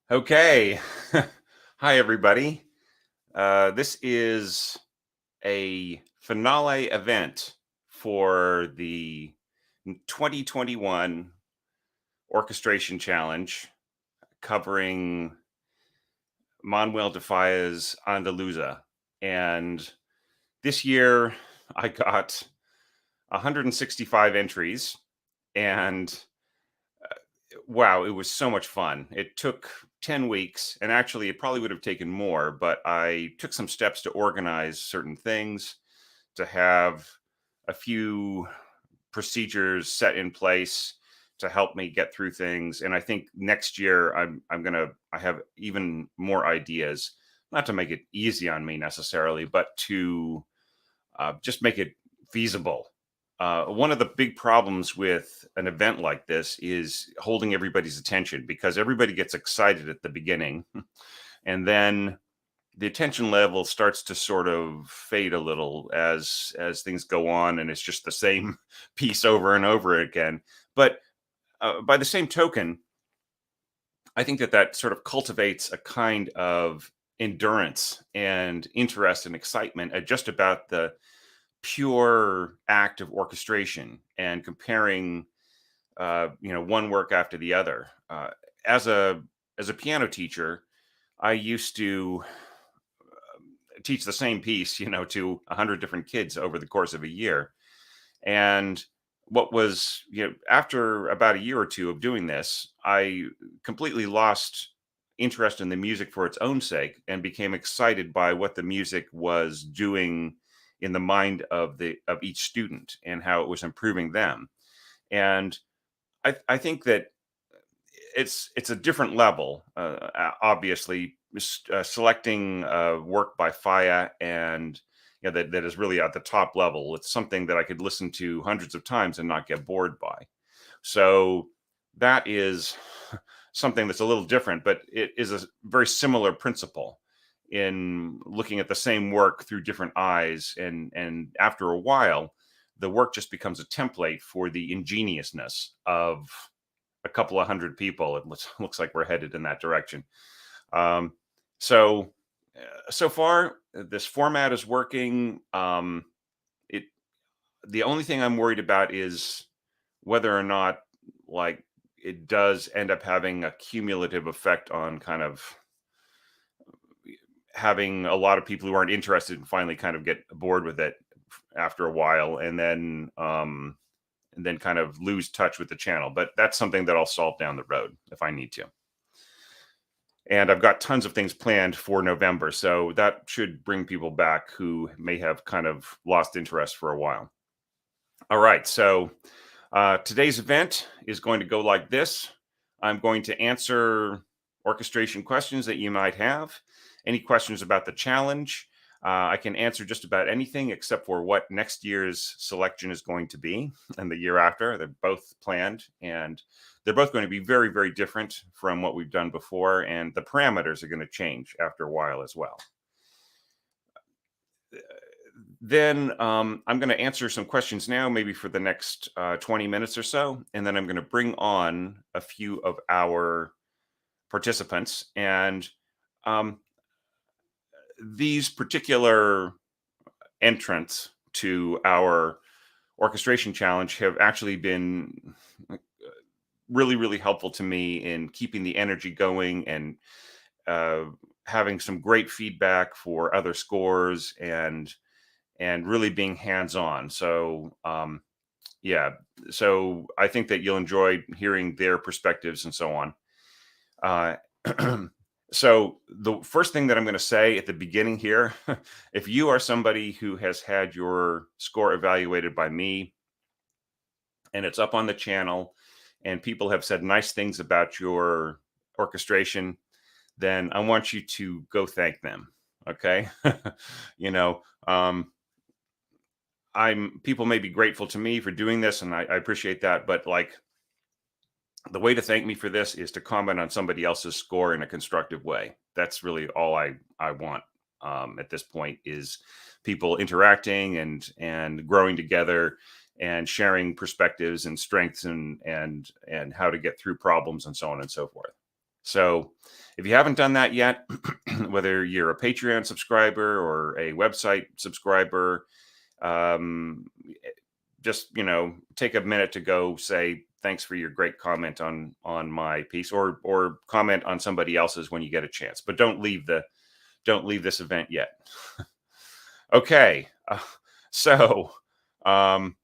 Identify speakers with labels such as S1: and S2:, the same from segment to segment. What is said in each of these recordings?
S1: Okay. Hi, everybody. This is a finale event for the 2021 Orchestration Challenge covering Manuel de Falla's Andaluza. And this year I got 165 entries, and wow, it was so much fun. It took 10 weeks, and actually, it probably would have taken more, but I took some steps to organize certain things, to have a few procedures set in place to help me get through things. And I think next year I have even more ideas, not to make it easy on me necessarily, but to just make it feasible. One of the big problems with an event like this is holding everybody's attention, because everybody gets excited at the beginning and then the attention level starts to sort of fade a little as things go on, and it's just the same piece over and over again. But by the same token, I think that sort of cultivates a kind of endurance and interest and excitement at just about the pure act of orchestration and comparing one work after the other. As a piano teacher, I used to teach the same piece, to 100 different kids over the course of a year. And what was, after about a year or two of doing this, I completely lost interest in the music for its own sake and became excited by what the music was doing in the mind of each student and how it was improving them. And I think that it's a different level. Obviously, selecting work by Faya, and that is really at the top level. It's something that I could listen to hundreds of times and not get bored by. So that is something that's a little different, but it is a very similar principle in looking at the same work through different eyes, and after a while the work just becomes a template for the ingeniousness of a couple of hundred people. It looks like we're headed in that direction. Um, so so far, this format is working. It The only thing I'm worried about is whether or not, like, it does end up having a cumulative effect on kind of having a lot of people who aren't interested and finally kind of get bored with it after a while, and then kind of lose touch with the channel. But that's something that I'll solve down the road if I need to. And I've got tons of things planned for November, so that should bring people back who may have kind of lost interest for a while. All right, so today's event is going to go like this. I'm going to answer orchestration questions that you might have. Any questions about the challenge? I can answer just about anything except for what next year's selection is going to be and the year after. They're both planned, and they're both going to be very, very different from what we've done before. And the parameters are going to change after a while as well. Then I'm going to answer some questions now, maybe for the next 20 minutes or so. And then I'm going to bring on a few of our participants. And um, these particular entrants to our orchestration challenge have actually been really, really helpful to me in keeping the energy going, and uh, having some great feedback for other scores, and really being hands on. So yeah, so I think that you'll enjoy hearing their perspectives and so on. Uh, so the first thing that I'm going to say at the beginning here, if you are somebody who has had your score evaluated by me and it's up on the channel and people have said nice things about your orchestration, then I want you to go thank them. Okay. you know, um, people may be grateful to me for doing this, and I appreciate that. But, like, the way to thank me for this is to comment on somebody else's score in a constructive way. That's really all I want at this point, is people interacting and growing together and sharing perspectives and strengths, and how to get through problems and so on and so forth. So if you haven't done that yet, whether you're a Patreon subscriber or a website subscriber, um, just take a minute to go say thanks for your great comment on my piece, or comment on somebody else's when you get a chance. But don't leave this event yet. Okay, so um,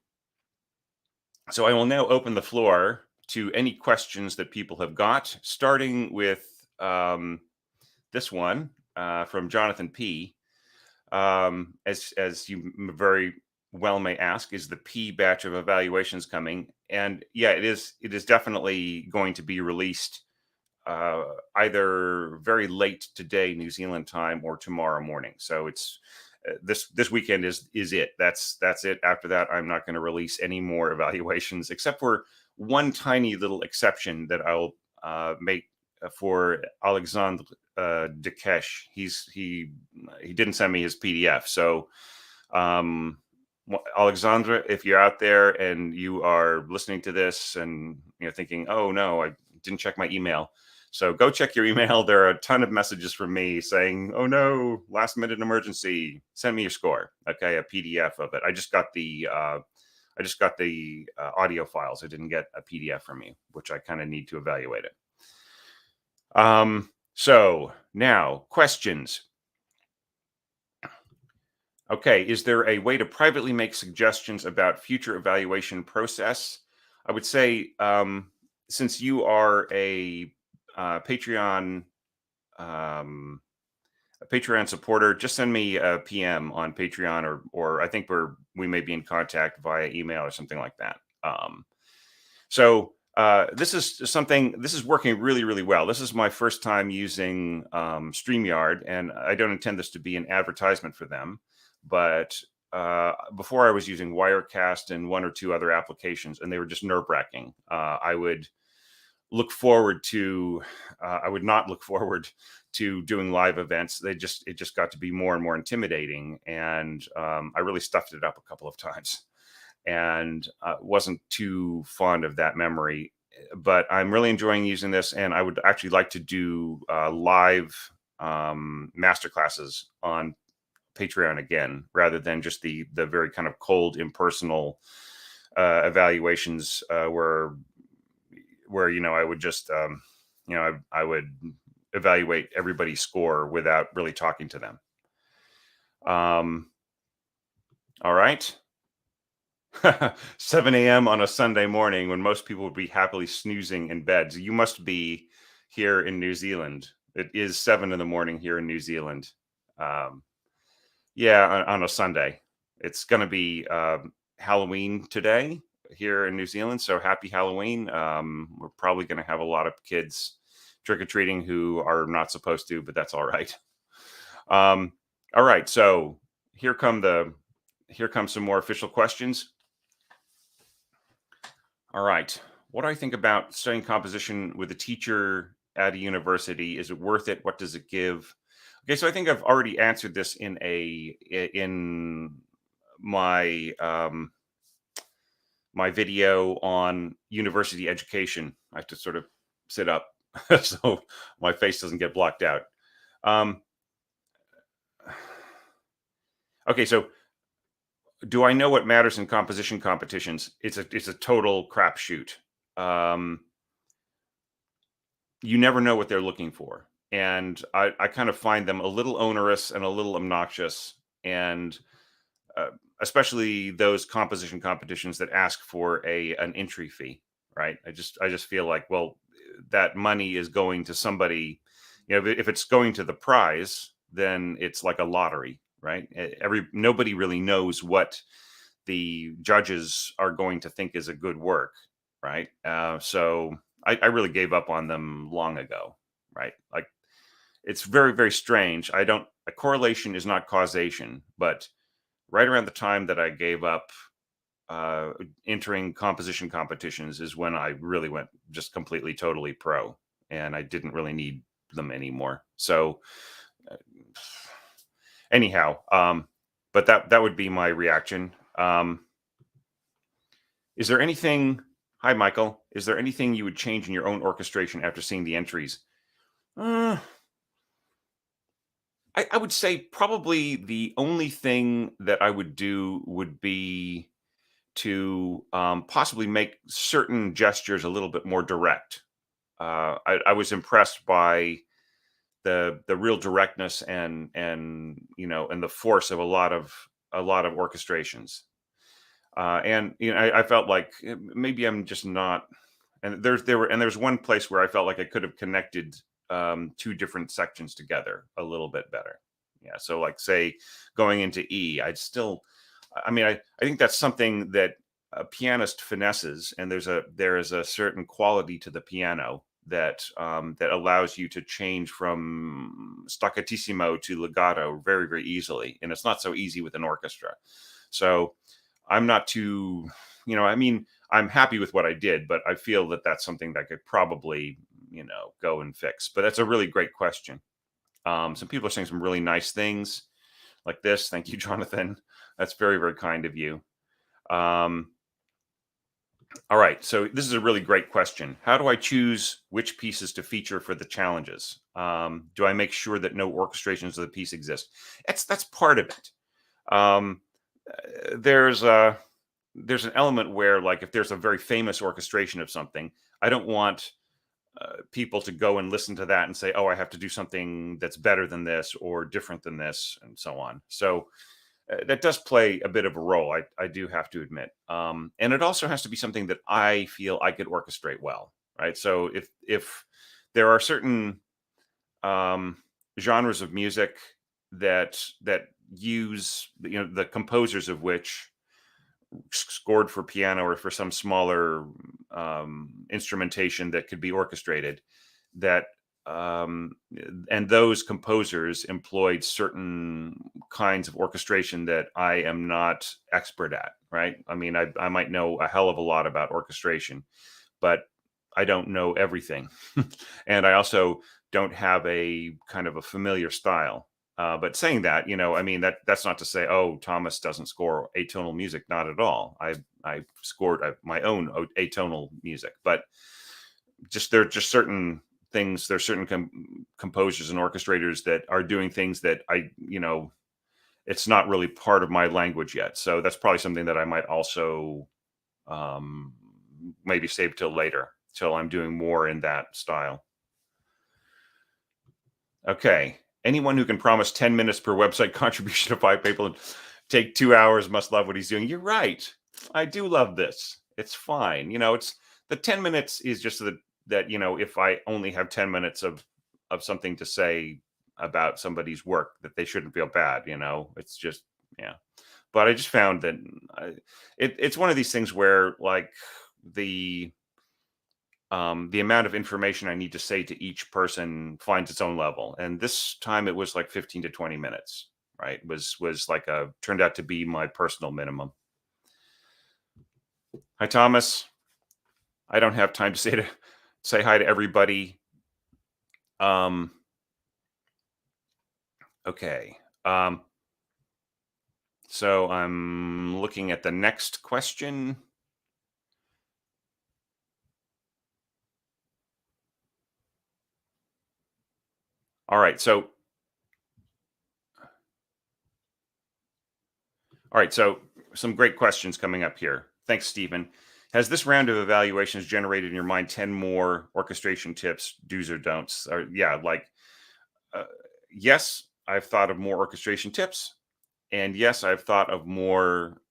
S1: so I will now open the floor to any questions that people have got, starting with this one from Jonathan P. As you very well may ask, is the P batch of evaluations coming? And yeah, it is. It is definitely going to be released uh, either very late today, New Zealand time, or tomorrow morning. So it's this weekend is it. That's it. After that, I'm not going to release any more evaluations, except for one tiny little exception that I'll make for Alexandre Dekesh. He didn't send me his PDF, so um, Alexandre, if you're out there and you are listening to this and thinking, "Oh no, I didn't check my email," so go check your email. There are a ton of messages from me saying, "Oh no, last minute emergency. Send me your score." Okay, a PDF of it. I just got the audio files. I didn't get a PDF from you, which I kind of need to evaluate it. So now questions. Okay, is there a way to privately make suggestions about future evaluation process? I would say, since you are Patreon um, a Patreon supporter, just send me a PM on Patreon, or I think we may be in contact via email or something like that. This is something. This is working really, really well. This is my first time using StreamYard, and I don't intend this to be an advertisement for them. But before I was using Wirecast and one or two other applications, and they were just nerve wracking. I would look forward to. I would not look forward to doing live events. It just got to be more and more intimidating, and I really stuffed it up a couple of times, and wasn't too fond of that memory. But I'm really enjoying using this, and I would actually like to do live master classes on Patreon again, rather than just the very kind of cold, impersonal evaluations where I would just I would evaluate everybody's score without really talking to them. All right. 7 a.m. on a Sunday morning when most people would be happily snoozing in bed. You must be here in New Zealand. It is 7 in the morning here in New Zealand. Um, yeah, on a Sunday. It's going to be Halloween today here in New Zealand. So happy Halloween. We're probably going to have a lot of kids trick or treating who are not supposed to, but that's all right. All right. So here come some more official questions. All right. What do I think about studying composition with a teacher at a university? Is it worth it? What does it give? Okay, so I think I've already answered this in my my video on university education. I have to sort of sit up so my face doesn't get blocked out. Okay, so do I know what matters in composition competitions? It's a total crapshoot. You never know what they're looking for, and I kind of find them a little onerous and a little obnoxious, and uh, especially those composition competitions that ask for an entry fee. Right? I just feel like, well, that money is going to somebody. If it's going to the prize, then it's like a lottery, right? Nobody really knows what the judges are going to think is a good work, right? So I really gave up on them long ago, right? Like, it's very, very strange. A correlation is not causation, but right around the time that I gave up entering composition competitions is when I really went just completely, totally pro, and I didn't really need them anymore. So uh, anyhow, but that would be my reaction. Is there anything? Hi, Michael. Is there anything you would change in your own orchestration after seeing the entries? Uh, I would say probably the only thing that I would do would be to possibly make certain gestures a little bit more direct. I was impressed by the real directness and the force of a lot of orchestrations. And I felt like maybe I'm just not. And there's one place where I felt like I could have connected two different sections together a little bit better. Yeah. So like say going into E, I think that's something that a pianist finesses, and there is a certain quality to the piano that allows you to change from staccatissimo to legato very very easily, and it's not so easy with an orchestra. So I'm not too, I'm happy with what I did, but I feel that that's something that I could probably, go and fix. But that's a really great question. Some people are saying some really nice things like this. Thank you, Jonathan. That's very, very kind of you. Um, all right. So this is a really great question. How do I choose which pieces to feature for the challenges? Do I make sure that no orchestrations of the piece exist? That's part of it. Um, there's an element where, like, if there's a very famous orchestration of something, I don't want people to go and listen to that and say, "Oh, I have to do something that's better than this or different than this," and so on. So that does play a bit of a role. I do have to admit, and it also has to be something that I feel I could orchestrate well, right? So if there are certain um, genres of music that use the composers of which scored for piano or for some smaller instrumentation that could be orchestrated that um, and those composers employed certain kinds of orchestration that I am not expert at, right? I mean, I might know a hell of a lot about orchestration, but I don't know everything. And I also don't have a kind of a familiar style. But saying that, I mean that's not to say, oh, Thomas doesn't score atonal music. Not at all. I scored my own atonal music, but just there are just certain things. There's certain composers and orchestrators that are doing things that it's not really part of my language yet. So that's probably something that I might also um, maybe save till later, till I'm doing more in that style. Okay. Anyone who can promise 10 minutes per website contribution to 5 people and take 2 hours must love what he's doing. You're right. I do love this. It's fine. It's the 10 minutes is just that if I only have 10 minutes of something to say about somebody's work, that they shouldn't feel bad. It's just, yeah. But I just found that it's one of these things where, like, the the amount of information I need to say to each person finds its own level. And this time it was like 15 to 20 minutes, right? Was like a turned out to be my personal minimum. Hi, Thomas. I don't have time to say hi to everybody. Um, okay. So I'm looking at the next question. All right. So some great questions coming up here. Thanks, Stephen. Has this round of evaluations generated in your mind 10 more orchestration tips, do's or don'ts? Or yeah, like uh, yes, I've thought of more orchestration tips, and yes, I've thought of more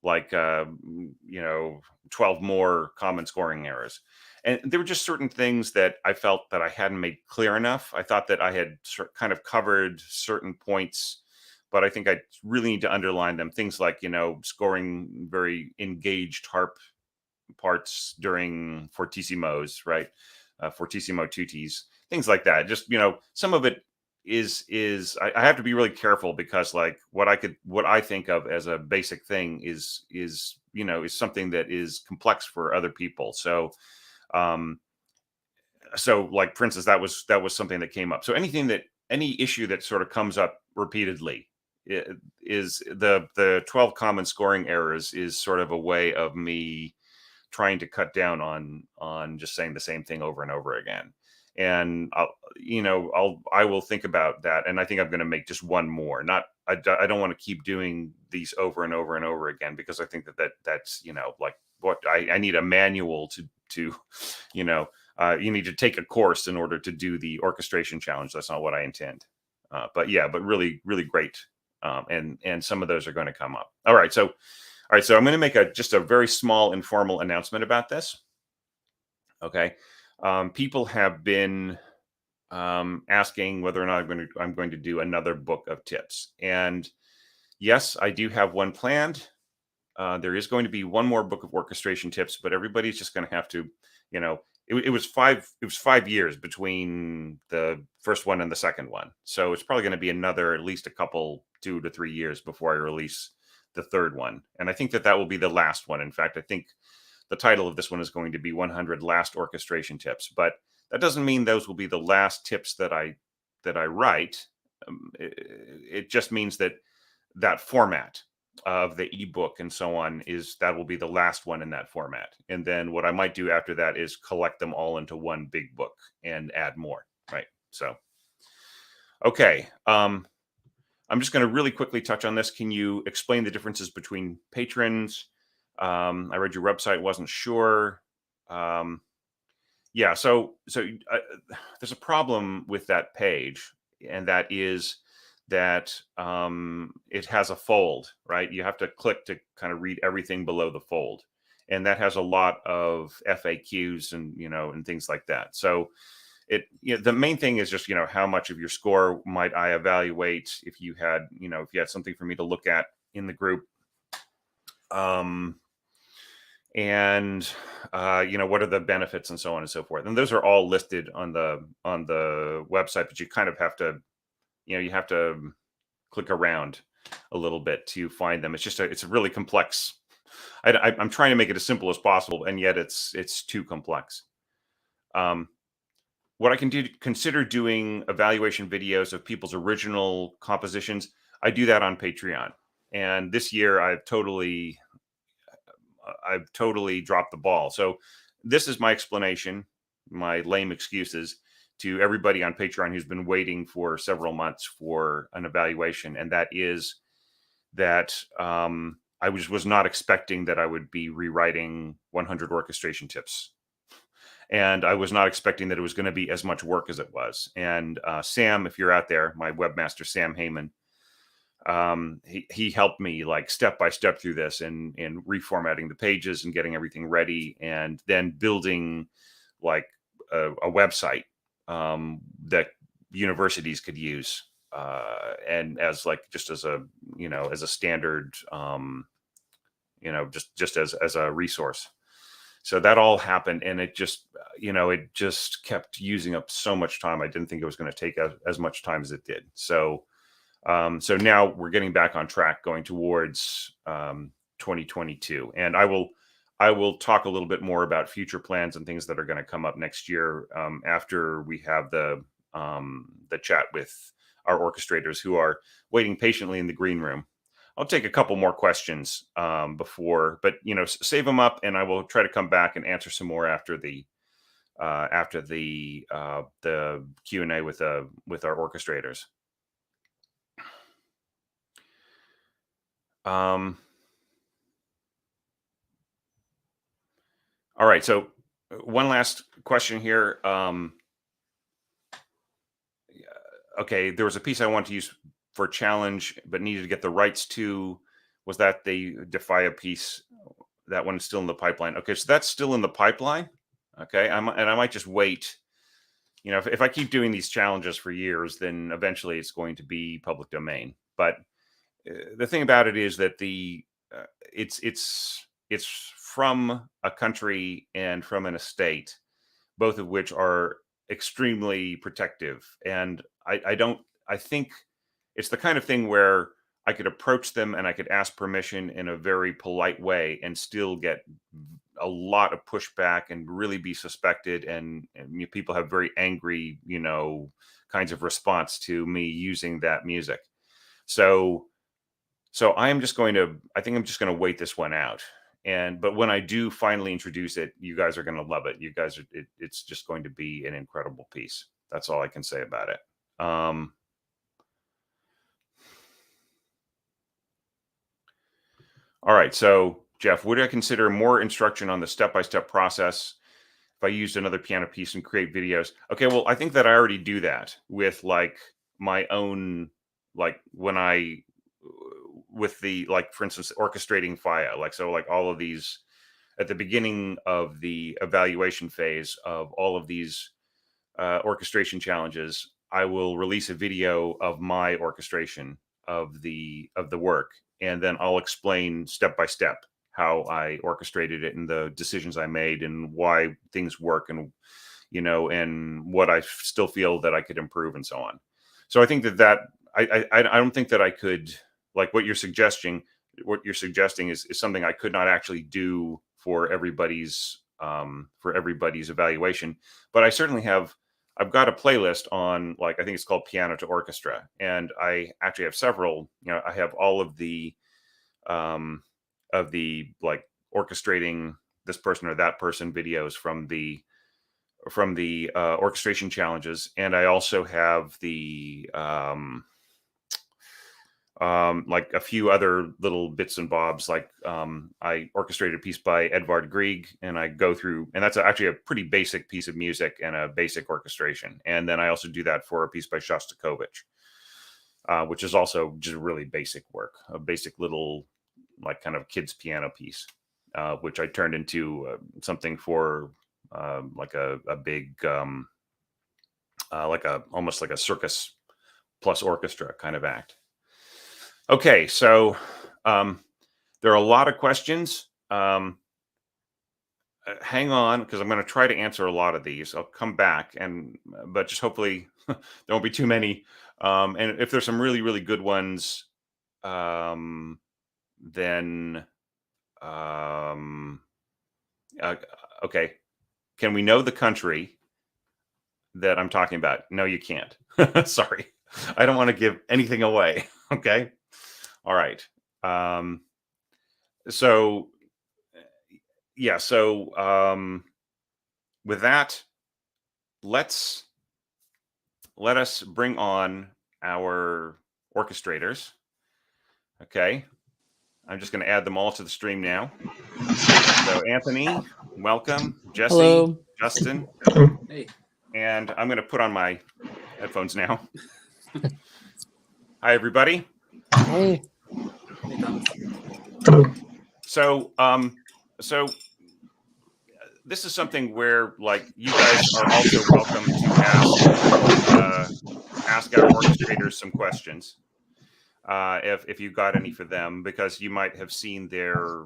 S1: like 12 more common scoring errors. And there were just certain things that I felt that I hadn't made clear enough. I thought that I had kind of covered certain points, but I think I really need to underline them. Things like, scoring very engaged harp parts during fortissimos, right? Fortissimo tutis, things like that. Just some of it I have to be really careful because, like, what I think of as a basic thing is something that is complex for other people. Um, so like for instance, that was something that came up. So any issue that sort of comes up repeatedly i- is the 12 common scoring errors is sort of a way of me trying to cut down on just saying the same thing over and over again. and I will think about that, and I think I'm going to make just one more. Not I don't want to keep doing these over and over and over again, because I think that's like what I need a manual to you know you need to take a course in order to do the orchestration challenge. That's not what I intend. But yeah, but really, really great. And some of those are going to come up. All right, so I'm going to make just a very small informal announcement about this. Okay, people have been asking whether or not I'm going to do another book of tips, and yes, I do have one planned. There is going to be one more book of orchestration tips, but everybody's just going to have to, it was 5 years between the first one and the second one, so it's probably going to be another at least a couple 2 to 3 years before I release the third one, and I think that will be the last one. In fact, I think the title of this one is going to be 100 Last Orchestration Tips, but that doesn't mean those will be the last tips that I write. It just means that format of the ebook and so on that will be the last one in that format. And then what I might do after that is collect them all into one big book and add more. Right. So, okay. I'm just going to really quickly touch on this. Can you explain the differences between patrons? I read your website, wasn't sure. Yeah, so there's a problem with that page, and that is that it has a fold, right? You have to click to kind of read everything below the fold, and that has a lot of FAQs and things like that. So the main thing is just how much of your score might I evaluate if you had something for me to look at in the group. And what are the benefits and so on and so forth, and those are all listed on the website, but you kind of have to you have to click around a little bit to find them. It's a really complex. I'm trying to make it as simple as possible, and yet it's too complex. What I can do, consider doing evaluation videos of people's original compositions. I do that on Patreon, and this year I've totally dropped the ball. So this is my explanation, my lame excuses to everybody on Patreon who's been waiting for several months for an evaluation. And that is that I was not expecting that I would be rewriting 100 orchestration tips. And I was not expecting that it was going to be as much work as it was. And Sam, if you're out there, my webmaster, Sam Heyman, he helped me like step by step through this and reformatting the pages and getting everything ready, and then building like a website that universities could use and as like just as a as a standard just as a resource. So that all happened, and it just kept using up so much time. I didn't think it was going to take as much time as it did. So now we're getting back on track, going towards 2022, and I will talk a little bit more about future plans and things that are going to come up next year after we have the chat with our orchestrators who are waiting patiently in the green room. I'll take a couple more questions before, but save them up, and I will try to come back and answer some more after the Q&A with our orchestrators. All right, so one last question here. Okay, there was a piece I wanted to use for challenge, but needed to get the rights to. Was that the Defia piece? That one is still in the pipeline. Okay, so that's still in the pipeline. Okay, I might just wait. If I keep doing these challenges for years, then eventually it's going to be public domain. But the thing about it is that it's from a country and from an estate, both of which are extremely protective. And I think it's the kind of thing where I could approach them and I could ask permission in a very polite way and still get a lot of pushback and really be suspected. And people have very angry, kinds of response to me using that music. So I think I'm just going to wait this one out. But when I do finally introduce it, you guys are going to love it. You guys are, it's just going to be an incredible piece. That's all I can say about it. All right. So Jeff, would I consider more instruction on the step-by-step process if I used another piano piece and create videos? Okay. Well, I think that I already do that with like my own, like when I, with the, like, for instance, orchestrating FIA, like, so like all of these at the beginning of the evaluation phase of all of these orchestration challenges, I will release a video of my orchestration of the work, and then I'll explain step by step how I orchestrated it and the decisions I made and why things work, and and what I still feel that I could improve and so on. So I think that I don't think that I could, like what you're suggesting. What you're suggesting is something I could not actually do for everybody's evaluation, but I certainly have. I've got a playlist on, like, I think it's called Piano to Orchestra, and I actually have several. I have all of the like orchestrating this person or that person videos from the orchestration challenges, and I also have the like a few other little bits and bobs. Like I orchestrated a piece by Edvard Grieg, and I go through, and that's actually a pretty basic piece of music and a basic orchestration. And then I also do that for a piece by Shostakovich, which is also just really basic work, a basic little, like, kind of kids piano piece, which I turned into something for like a big, like almost like a circus plus orchestra kind of act. Okay, so there are a lot of questions. Hang on, because I'm going to try to answer a lot of these. I'll come back, but just hopefully there won't be too many. And if there's some really, really good ones, then okay. Can we know the country that I'm talking about? No, you can't. Sorry. I don't want to give anything away. Okay. All right. So yeah. So with that, let us bring on our orchestrators. Okay. I'm just going to add them all to the stream now. So Anthony, welcome. Jesse,
S2: hello.
S1: Justin.
S3: Hey.
S1: And I'm going to put on my headphones now. Hi, everybody.
S2: Hey.
S1: So this is something where, like, you guys are also welcome to ask our orchestrators some questions, if you got any for them, because you might have seen their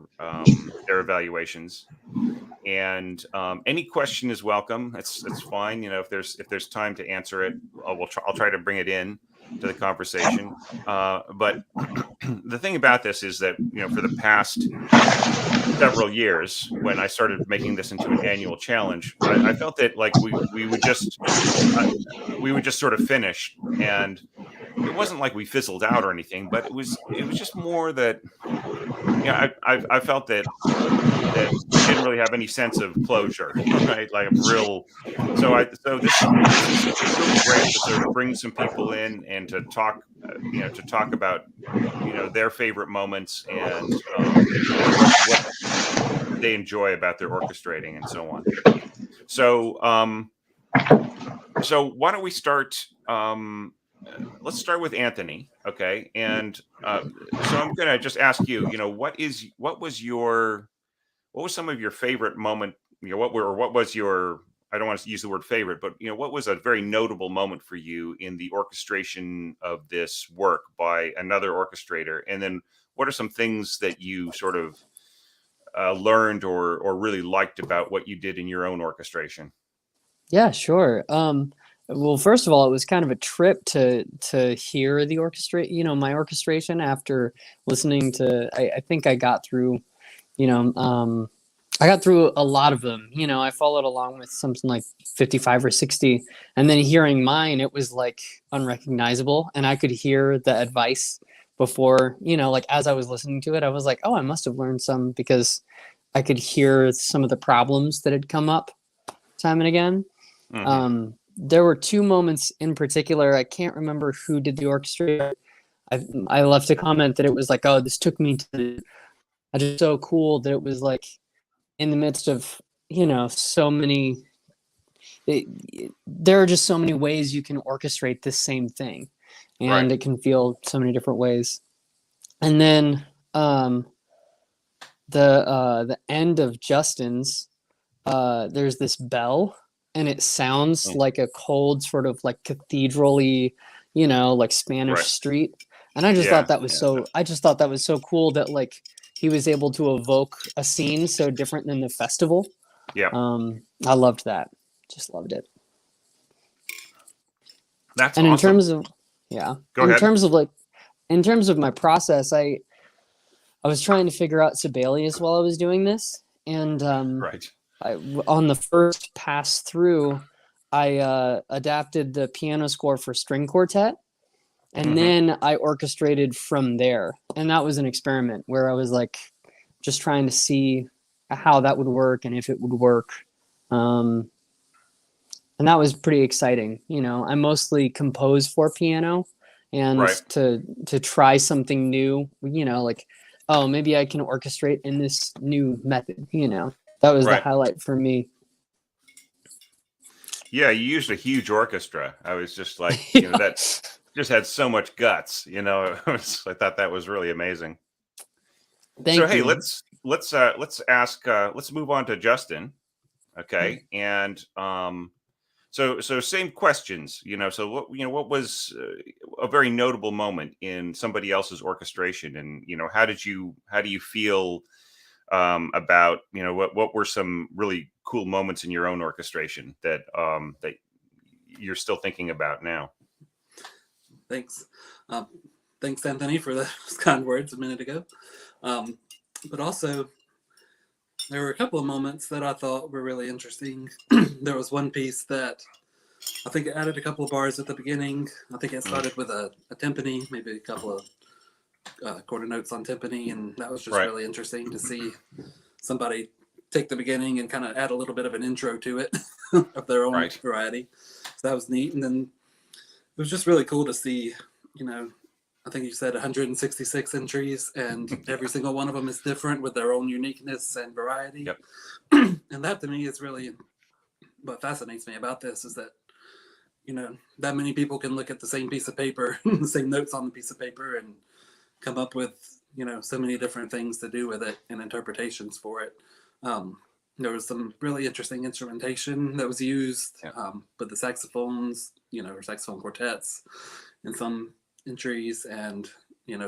S1: evaluations. And any question is welcome. It's fine. If there's time to answer it, I'll try to bring it in to the conversation. But the thing about this is that, for the past several years, when I started making this into an annual challenge, I felt that, like, we would just sort of finish, and it wasn't like we fizzled out or anything, but it was just more that, I felt that we didn't really have any sense of closure, right? Like a real. So this is really great to sort of bring some people in and to talk, about, their favorite moments and what they enjoy about their orchestrating and so on. So why don't we start? Let's start with Anthony, okay? And so I'm gonna just ask you, what was some of your favorite moment? What was your? I don't want to use the word favorite, but what was a very notable moment for you in the orchestration of this work by another orchestrator? And then what are some things that you sort of learned or really liked about what you did in your own orchestration?
S2: Yeah, sure. Well, first of all, it was kind of a trip to hear the my orchestration after listening to. I think I got through, I got through a lot of them. I followed along with something like 55 or 60, and then hearing mine, it was like unrecognizable, and I could hear the advice before, like as I was listening to it, I was like, oh, I must have learned some, because I could hear some of the problems that had come up time and again. There were two moments in particular. I can't remember who did the orchestra. I left a comment that it was like, oh, this took me to, I just so cool that it was like in the midst of, so many, there are just so many ways you can orchestrate this same thing, and it can feel so many different ways. And then the end of Justin's, there's this bell, and it sounds like a cold sort of like cathedral-y, like Spanish street. And I just thought that was so cool that like he was able to evoke a scene so different than the festival.
S1: Yeah.
S2: I loved that. Just loved it.
S1: That's
S2: and
S1: awesome.
S2: In terms of, yeah,
S1: Go ahead.
S2: In terms of my process, I was trying to figure out Sibelius while I was doing this, and on the first pass through, I adapted the piano score for string quartet, and then I orchestrated from there. And that was an experiment where I was like just trying to see how that would work and if it would work. And that was pretty exciting. I mostly compose for piano, and to try something new, like, oh, maybe I can orchestrate in this new method. That was the highlight for me.
S1: Yeah, you used a huge orchestra. I was just like, that just had so much guts. I thought that was really amazing.
S2: Thank you.
S1: Hey, let's move on to Justin. Okay, and so same questions. So what was a very notable moment in somebody else's orchestration, and how do you feel about what were some really cool moments in your own orchestration that you're still thinking about now?
S3: Thanks. Thanks, Anthony, for those kind words a minute ago. But also, there were a couple of moments that I thought were really interesting. There was one piece that I think it added a couple of bars at the beginning. I think it started with a timpani, maybe a couple of quarter notes on timpani, and that was just really interesting to see somebody take the beginning and kind of add a little bit of an intro to it of their own variety. So that was neat. And then it was just really cool to see, I think you said 166 entries, and every single one of them is different with their own uniqueness and variety.
S1: Yep.
S3: And that to me is really what fascinates me about this, is that, that many people can look at the same piece of paper, the same notes on the piece of paper, and come up with, so many different things to do with it and interpretations for it. There was some really interesting instrumentation that was used with the saxophones, or saxophone quartets in some entries, and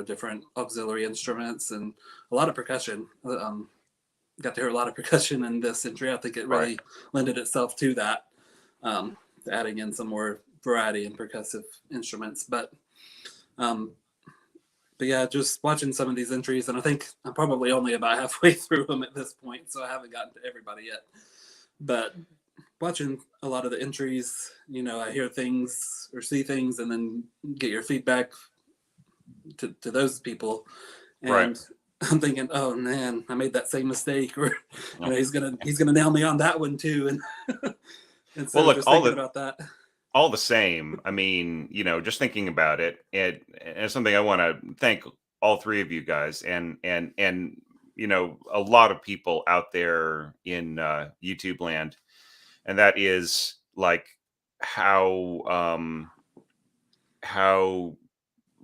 S3: different auxiliary instruments, and a lot of percussion. Got to hear a lot of percussion in this entry. I think it really lended itself to that, adding in some more variety in percussive instruments. But yeah, just watching some of these entries, and I think I'm probably only about halfway through them at this point, so I haven't gotten to everybody yet. But watching a lot of the entries, I hear things or see things, and then get your feedback to those people, and I'm thinking, oh man, I made that same mistake, or he's gonna nail me on that one too, and so just thinking about that.
S1: All the same, I mean, just thinking about it, it's something I want to thank all three of you guys, and a lot of people out there in YouTube land, and that is like how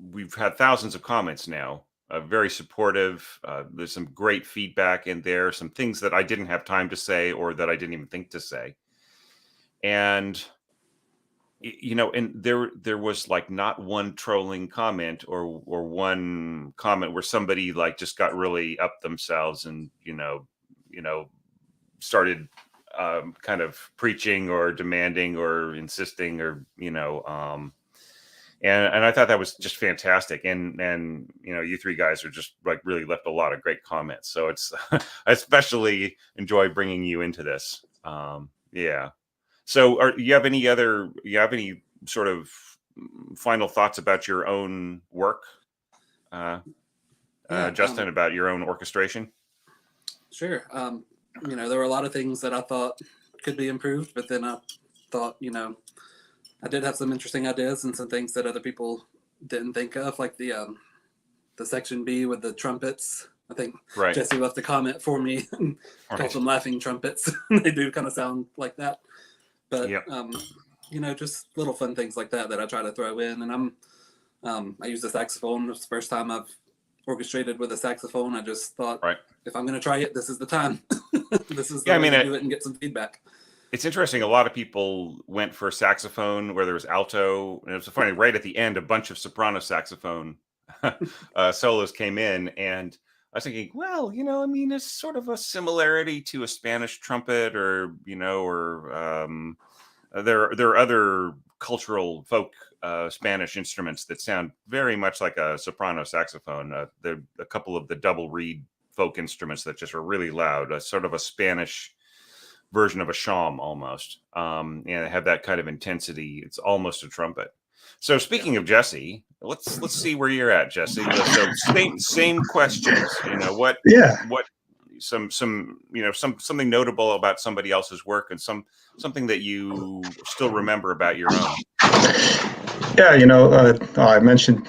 S1: we've had thousands of comments now, very supportive. There's some great feedback in there, some things that I didn't have time to say or that I didn't even think to say, and and there was like not one trolling comment or one comment where somebody like just got really up themselves and started kind of preaching or demanding or insisting, or and I thought that was just fantastic, and you three guys are just like really left a lot of great comments, so it's I especially enjoy bringing you into this. Yeah. So, you have any sort of final thoughts about your own work? Justin, about your own orchestration?
S3: Sure. There were a lot of things that I thought could be improved, but then I thought, I did have some interesting ideas and some things that other people didn't think of, like the section B with the trumpets. I think Jesse left a comment for me and called them laughing trumpets. They do kind of sound like that. But, just little fun things like that I try to throw in. And I use the saxophone. It's the first time I've orchestrated with a saxophone. I just thought, if I'm going to try it, this is the time. This is the way to do it and get some feedback.
S1: It's interesting. A lot of people went for saxophone where there was alto, and it was funny. Right at the end, a bunch of soprano saxophone solos came in, and I was thinking, well, it's sort of a similarity to a Spanish trumpet, or there are other cultural folk Spanish instruments that sound very much like a soprano saxophone. There are a couple of the double reed folk instruments that just are really loud, sort of a Spanish version of a shawm almost, and have that kind of intensity. It's almost a trumpet. So speaking of Jesse, let's see where you're at, Jesse. So same questions. What something notable about somebody else's work, and something that you still remember about your own.
S4: Yeah, I mentioned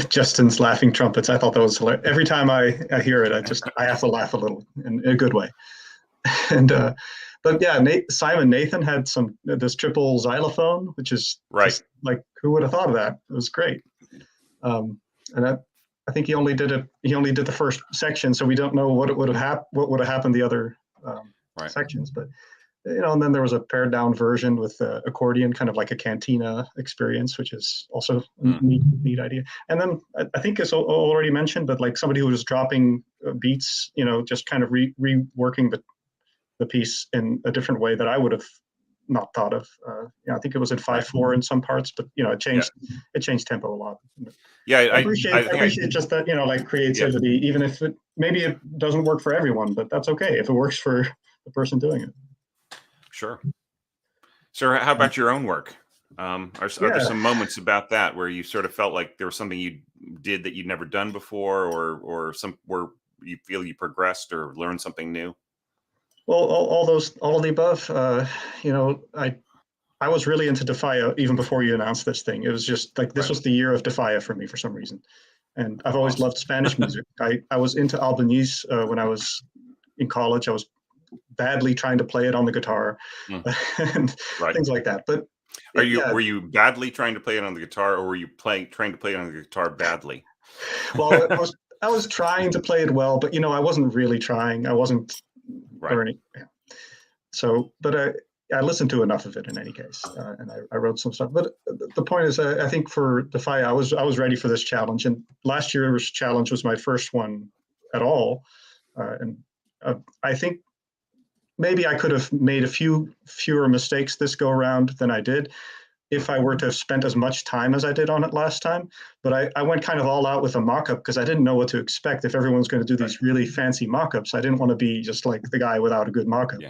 S4: Justin's laughing trumpets. I thought that was hilarious. Every time I hear it, I have to laugh a little in a good way. And but yeah, Simon Nathan had this triple xylophone, which is just, like, who would have thought of that? It was great. And I think he only did the first section, so we don't know what would have happened the other sections. But and then there was a pared down version with accordion, kind of like a cantina experience, which is also a neat idea. And then I think it's already mentioned, but like somebody who was dropping beats, just kind of reworking the piece in a different way that I would have not thought of. I think it was at 5/4 in some parts, but it changed tempo a lot.
S1: Yeah,
S4: I appreciate just that, like creativity, even if maybe it doesn't work for everyone, but that's okay if it works for the person doing it.
S1: Sure. So how about your own work? Are there some moments about that where you sort of felt like there was something you did that you'd never done before, or some where you feel you progressed or learned something new?
S4: Well, all of the above. I was really into Defia even before you announced this thing. It was just like this was the year of Defia for me for some reason, and I've always loved Spanish music. I was into Albanese when I was in college. I was badly trying to play it on the guitar and things like that. But
S1: were you badly trying to play it on the guitar, or were you trying to play it on the guitar badly?
S4: Well, I was trying to play it well, but I wasn't really trying. I wasn't learning. Yeah. So, but I listened to enough of it in any case, and I wrote some stuff. But the point is, I think for Defia, I was ready for this challenge, and last year's challenge was my first one at all, and I think maybe I could have made a fewer mistakes this go around than I did if I were to have spent as much time as I did on it last time. But I went kind of all out with a mock-up because I didn't know what to expect. If everyone's going to do these really fancy mock-ups, I didn't want to be just like the guy without a good mock-up.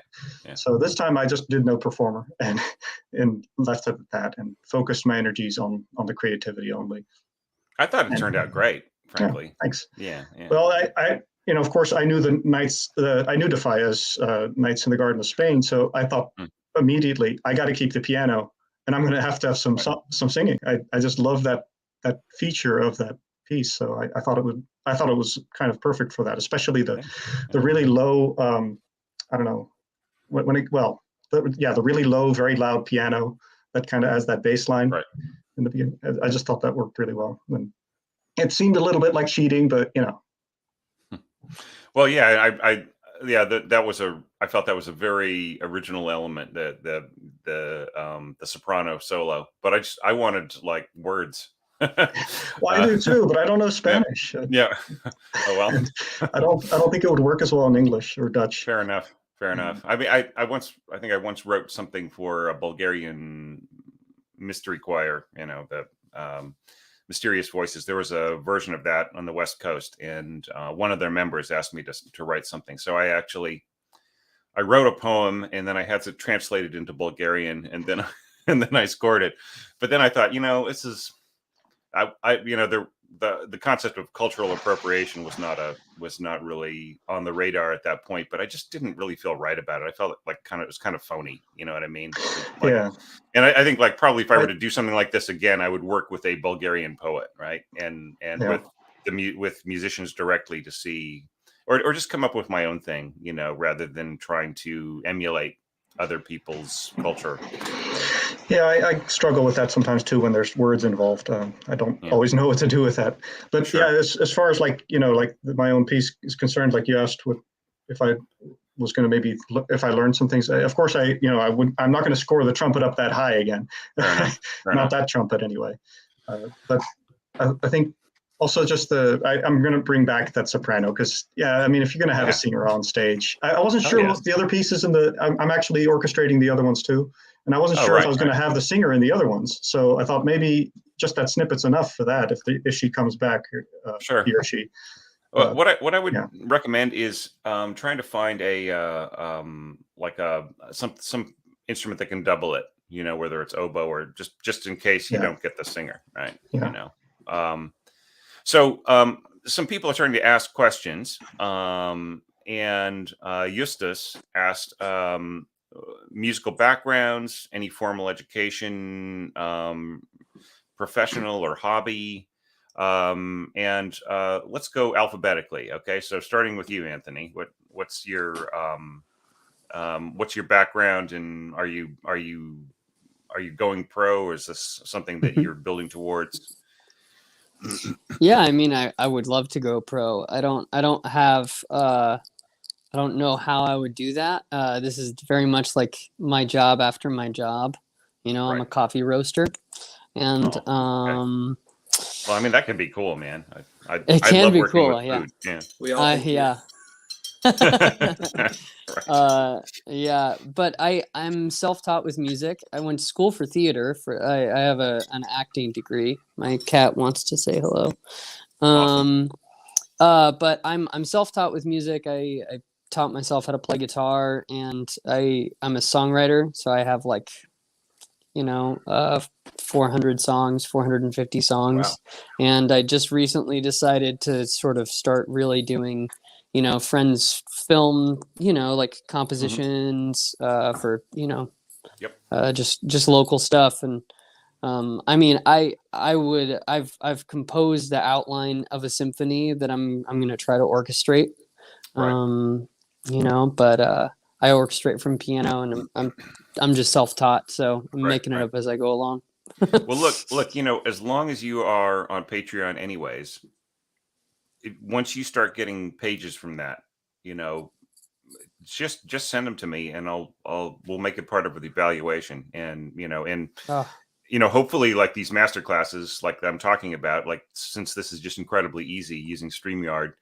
S4: So this time I just did no performer and left it at that and focused my energies on the creativity only.
S1: I thought it turned out great, frankly.
S4: Yeah, thanks.
S1: Yeah.
S4: Well, I of course, I knew I knew Defia's Nights in the Garden of Spain, so I thought immediately I got to keep the piano, and I'm going to have some singing. I just love that feature of that piece, so I thought it was kind of perfect for that, especially the really low. I don't know the really low, very loud piano that kind of has that bass line in the beginning. I just thought that worked really well. And it seemed a little bit like cheating, but
S1: Well, yeah, I felt that was a very original element, the soprano solo. But I wanted like words.
S4: Well, I do too, but I don't know Spanish.
S1: Yeah. Oh well.
S4: I don't think it would work as well in English or Dutch.
S1: Fair enough. I mean, I once wrote something for a Bulgarian mystery choir. The Mysterious Voices. There was a version of that on the West Coast, and one of their members asked me to write something. So I wrote a poem, and then I had to translate it into Bulgarian, and then I scored it. But then I thought, this is the concept of cultural appropriation was not really on the radar at that point, but I just didn't really feel right about it. I felt like it was kind of phony, you know what I mean? Like,
S4: Yeah.
S1: And I think like probably if I were to do something like this again, I would work with a Bulgarian poet, right? And
S4: Yeah.
S1: with musicians directly to see, or just come up with my own thing, you know, rather than trying to emulate other people's culture.
S4: Yeah, I struggle with that sometimes too when there's words involved. I don't always know what to do with that. But
S1: Sure.
S4: yeah, as far as like, you know, like my own piece is concerned, like you asked what if I was going to maybe if I learned some things. Of course, I'm not going to score the trumpet up that high again.
S1: Fair enough.
S4: Not that trumpet anyway. But I think also just I'm going to bring back that soprano because, yeah, I mean, if you're going to have a singer on stage, I wasn't sure what the other pieces I'm actually orchestrating the other ones too. And I wasn't sure if I was going to have the singer in the other ones. So I thought maybe just that snipper's enough for that if she comes back,
S1: Sure.
S4: he or she.
S1: What I would recommend is trying to find some instrument that can double it, you know, whether it's oboe or just in case you don't get the singer, right?
S4: Yeah.
S1: You know. So some people are starting to ask questions, and Eustace asked musical backgrounds, any formal education, professional or hobby, and let's go alphabetically. Okay, so starting with you, Anthony. What's your background, and are you going pro, or is this something that you're building towards?
S2: Yeah, I mean, I would love to go pro. I don't know how I would do that. This is very much like my job after my job. You know, I'm a coffee roaster, and
S1: well, I mean, that can be cool, man.
S2: it can
S1: love
S2: be
S1: working
S2: cool.
S1: with
S2: Yeah,
S1: food. Yeah,
S3: We all thank you.
S2: Yeah, but I'm self-taught with music. I went to school for theater. I have an acting degree. My cat wants to say hello.
S1: Awesome.
S2: But I'm self-taught with music. I taught myself how to play guitar, and I'm a songwriter, so I have like, you know, 400 songs, 450 songs.
S1: Wow.
S2: And I just recently decided to sort of start really doing, you know, friends film, you know, like compositions for, you know, just local stuff. And I mean, I've composed the outline of a symphony that I'm going to try to orchestrate. You know, but I orchestrate from piano, and I'm just self-taught, so I'm making it up as I go along.
S1: Well, look, you know, as long as you are on Patreon anyways, once you start getting pages from that, you know, just send them to me, and we'll make it part of the evaluation. And you know, hopefully like these master classes like I'm talking about, like since this is just incredibly easy using StreamYard,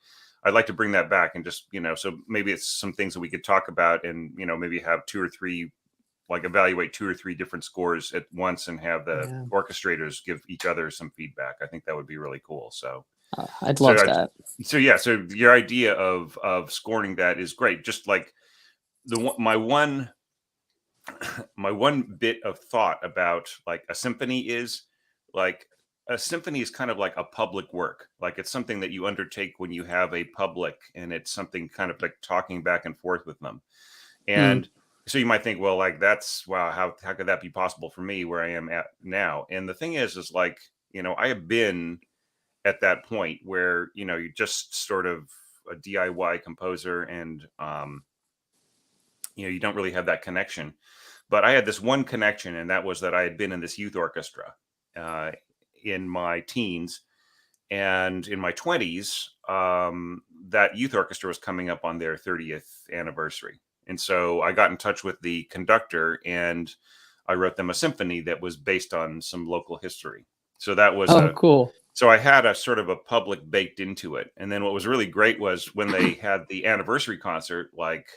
S1: I'd like to bring that back and just, you know, so maybe it's some things that we could talk about, and you know, maybe have evaluate 2 or 3 different scores at once and have the orchestrators give each other some feedback. I think that would be really cool. So
S2: I'd love that.
S1: So your idea of scoring that is great. Just like my one bit of thought about like a symphony is like a symphony is kind of like a public work. Like it's something that you undertake when you have a public, and it's something kind of like talking back and forth with them. And so you might think, well, like that's wow, how could that be possible for me where I am at now? And the thing is like, you know, I have been at that point where, you know, you're just sort of a DIY composer, and you know, you don't really have that connection. But I had this one connection, and that was that I had been in this youth orchestra in my teens, and in my 20s, that youth orchestra was coming up on their 30th anniversary. And so I got in touch with the conductor, and I wrote them a symphony that was based on some local history. So that was
S2: cool.
S1: So I had a sort of a public baked into it. And then what was really great was when they had the anniversary concert, like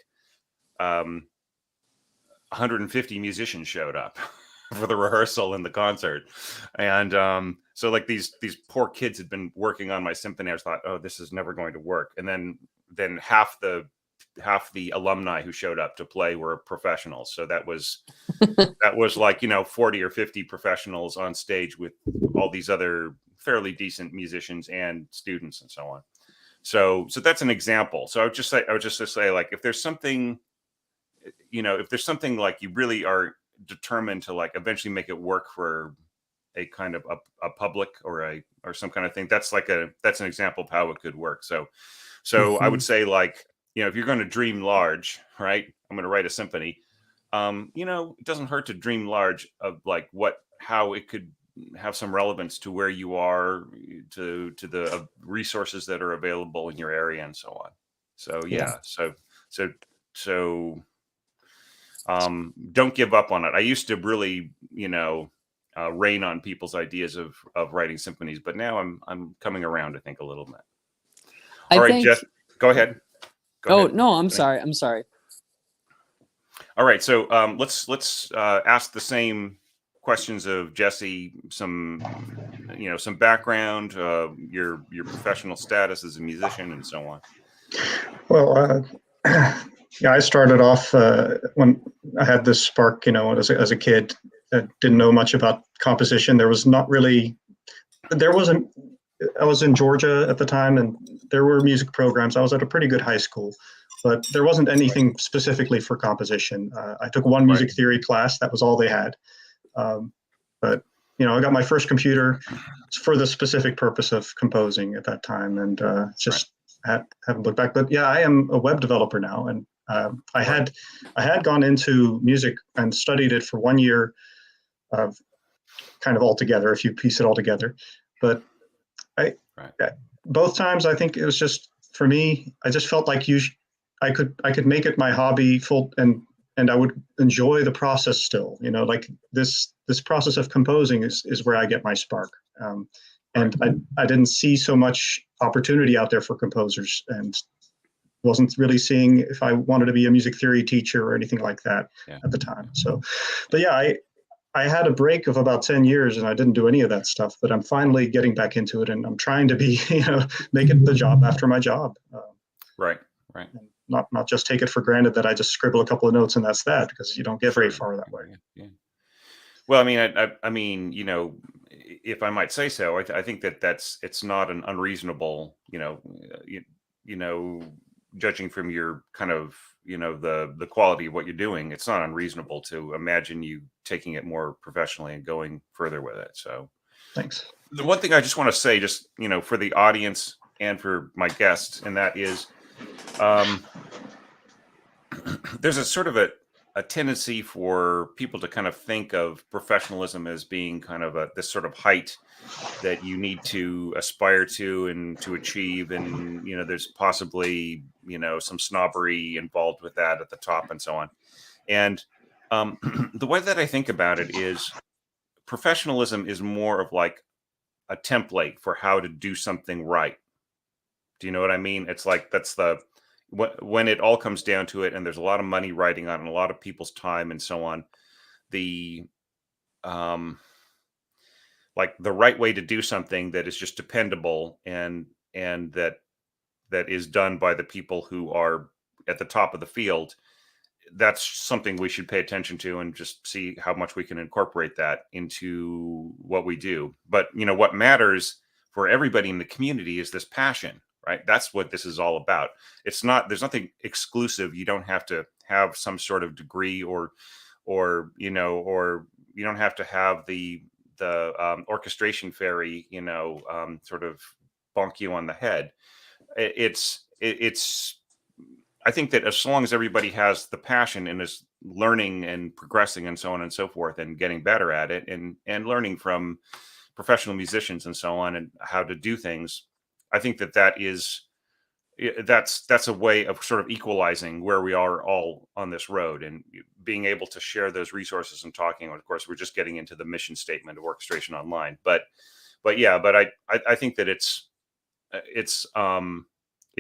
S1: 150 musicians showed up for the rehearsal and the concert. And so like these poor kids had been working on my symphony. I thought, oh, this is never going to work. And then half the half the alumni who showed up to play were professionals. So that was like, 40 or 50 professionals on stage with all these other fairly decent musicians and students and so on. So that's an example. So I would just say like, if there's something, if there's something like you really are determined to like eventually make it work for a kind of a public or some kind of thing, that's an example of how it could work. So I would say, like, if you're going to dream large, right? I'm going to write a symphony. It doesn't hurt to dream large of like how it could have some relevance to where you are, to the resources that are available in your area and so on. So yeah, so don't give up on it. I used to really, rain on people's ideas of writing symphonies, but now I'm coming around, I think, a little bit. All right, Jeff, go ahead.
S2: No, I'm sorry.
S1: All right, so let's ask the same questions of Jesse. Some background, your professional status as a musician, and so on.
S4: Well, yeah, I started off when I had this spark, as a kid. I didn't know much about composition. I was in Georgia at the time, and there were music programs. I was at a pretty good high school, but there wasn't anything specifically for composition. I took one music theory class. That was all they had. But I got my first computer for the specific purpose of composing at that time, and haven't looked back. But yeah, I am a web developer now, and I had gone into music and studied it for 1 year, kind of altogether, if you piece it all together. But both times, I think it was just, for me, I just felt like I could make it my hobby full, and I would enjoy the process still. Like this process of composing is where I get my spark. And I didn't see so much opportunity out there for composers, and wasn't really seeing if I wanted to be a music theory teacher or anything like that at the time. So, but yeah, I had a break of about 10 years and I didn't do any of that stuff, but I'm finally getting back into it, and I'm trying to be, make it the job after my job.
S1: Right.
S4: Not just take it for granted that I just scribble a couple of notes and that's that, because you don't get very far that way.
S1: Yeah. Well, I mean, if I might say so, I think it's not an unreasonable, judging from your kind of, the quality of what you're doing, it's not unreasonable to imagine you taking it more professionally and going further with it. So
S4: thanks.
S1: The one thing I just want to say, just, for the audience and for my guests, and that is, there's a sort of a tendency for people to kind of think of professionalism as being kind of this sort of height that you need to aspire to and to achieve. And, there's possibly, some snobbery involved with that at the top and so on. And the way that I think about it is professionalism is more of like a template for how to do something right. Do you know what I mean? It's like, when it all comes down to it, and there's a lot of money riding on it and a lot of people's time and so on, the like the right way to do something that is just dependable and that is done by the people who are at the top of the field, that's something we should pay attention to and just see how much we can incorporate that into what we do. But what matters for everybody in the community is this passion, right? That's what this is all about. There's nothing exclusive. You don't have to have some sort of degree or you don't have to have the orchestration fairy, sort of bonk you on the head. It's I think that as long as everybody has the passion and is learning and progressing and so on and so forth and getting better at it and learning from professional musicians and so on and how to do things, I think that's a way of sort of equalizing where we are all on this road and being able to share those resources and talking. Of course, we're just getting into the mission statement of Orchestration Online, but I think that it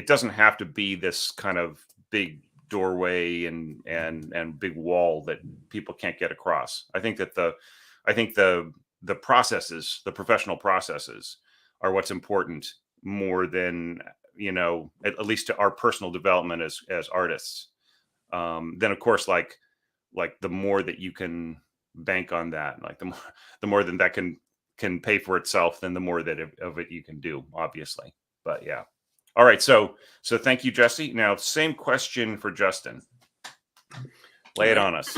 S1: doesn't have to be this kind of big doorway and big wall that people can't get across. I think that the processes, the professional processes, are what's important more than at least to our personal development as artists. Then of course, like the more that you can bank on that, like the more that can pay for itself, then the more that of it you can do, obviously. But yeah. All right. So thank you, Jesse. Now, same question for Justin. Lay it on us.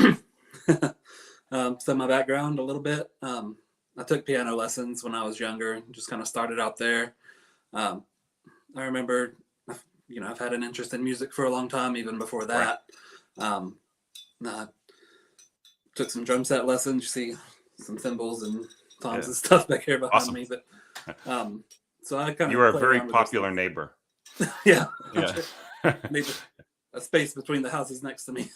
S3: So my background a little bit. I took piano lessons when I was younger and just kind of started out there. I remember, I've had an interest in music for a long time, even before that. I took some drum set lessons. You see some cymbals and toms and stuff back here behind me. But so I kind of
S1: you are a very popular neighbor.
S3: Yeah. Maybe a space between the houses next to me.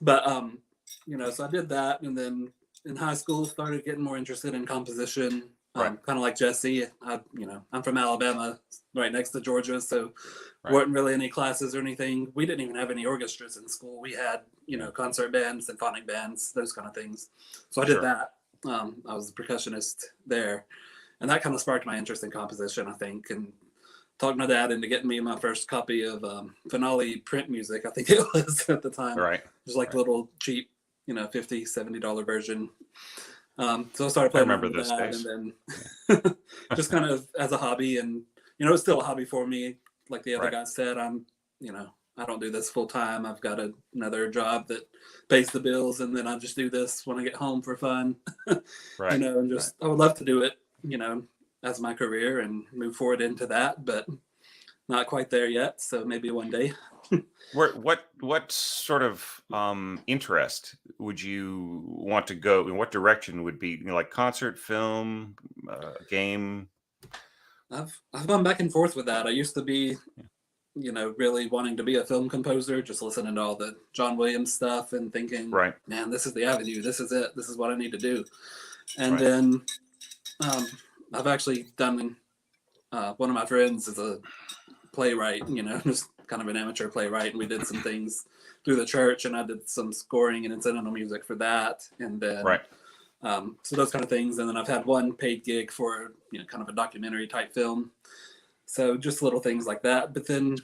S3: But so I did that, and then in high school started getting more interested in composition. Kind of like Jesse. I'm from Alabama, right next to Georgia, so wasn't really any classes or anything. We didn't even have any orchestras in school. We had concert bands, symphonic bands, those kind of things. So I did that. I was a percussionist there, and that kind of sparked my interest in composition, I think, and talked my dad into getting me my first copy of Finale print music, I think it was at the time. Just like little cheap, $50, $70 version. So I started playing with that, days. And then just kind of as a hobby, and it's still a hobby for me. Like the other guy said, I don't do this full time. I've got another job that pays the bills, and then I just do this when I get home for fun. And just I would love to do it, as my career and move forward into that, but not quite there yet. So maybe one day.
S1: What sort of interest would you want to go in? What direction would be like concert, film, game?
S3: I've gone back and forth with that. I used to be, really wanting to be a film composer, just listening to all the John Williams stuff and thinking, man, this is the avenue. This is it. This is what I need to do. And then I've actually done. One of my friends is a playwright, just kind of an amateur playwright, and we did some things through the church, and I did some scoring and incidental music for that, and then so those kind of things. And then I've had one paid gig for kind of a documentary type film, so just little things like that. But then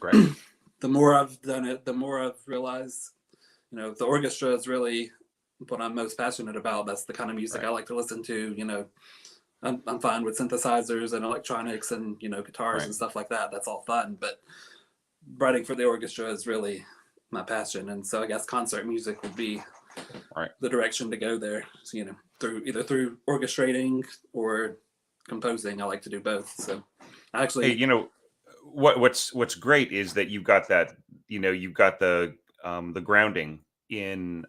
S3: the more I've done it, the more I've realized the orchestra is really what I'm most passionate about. That's the kind of music I like to listen to. I'm fine with synthesizers and electronics and guitars and stuff like that. That's all fun, but writing for the orchestra is really my passion. And so I guess concert music would be the direction to go there. So, through orchestrating or composing. I like to do both. So actually,
S1: what's great is that you've got that. You've got the grounding in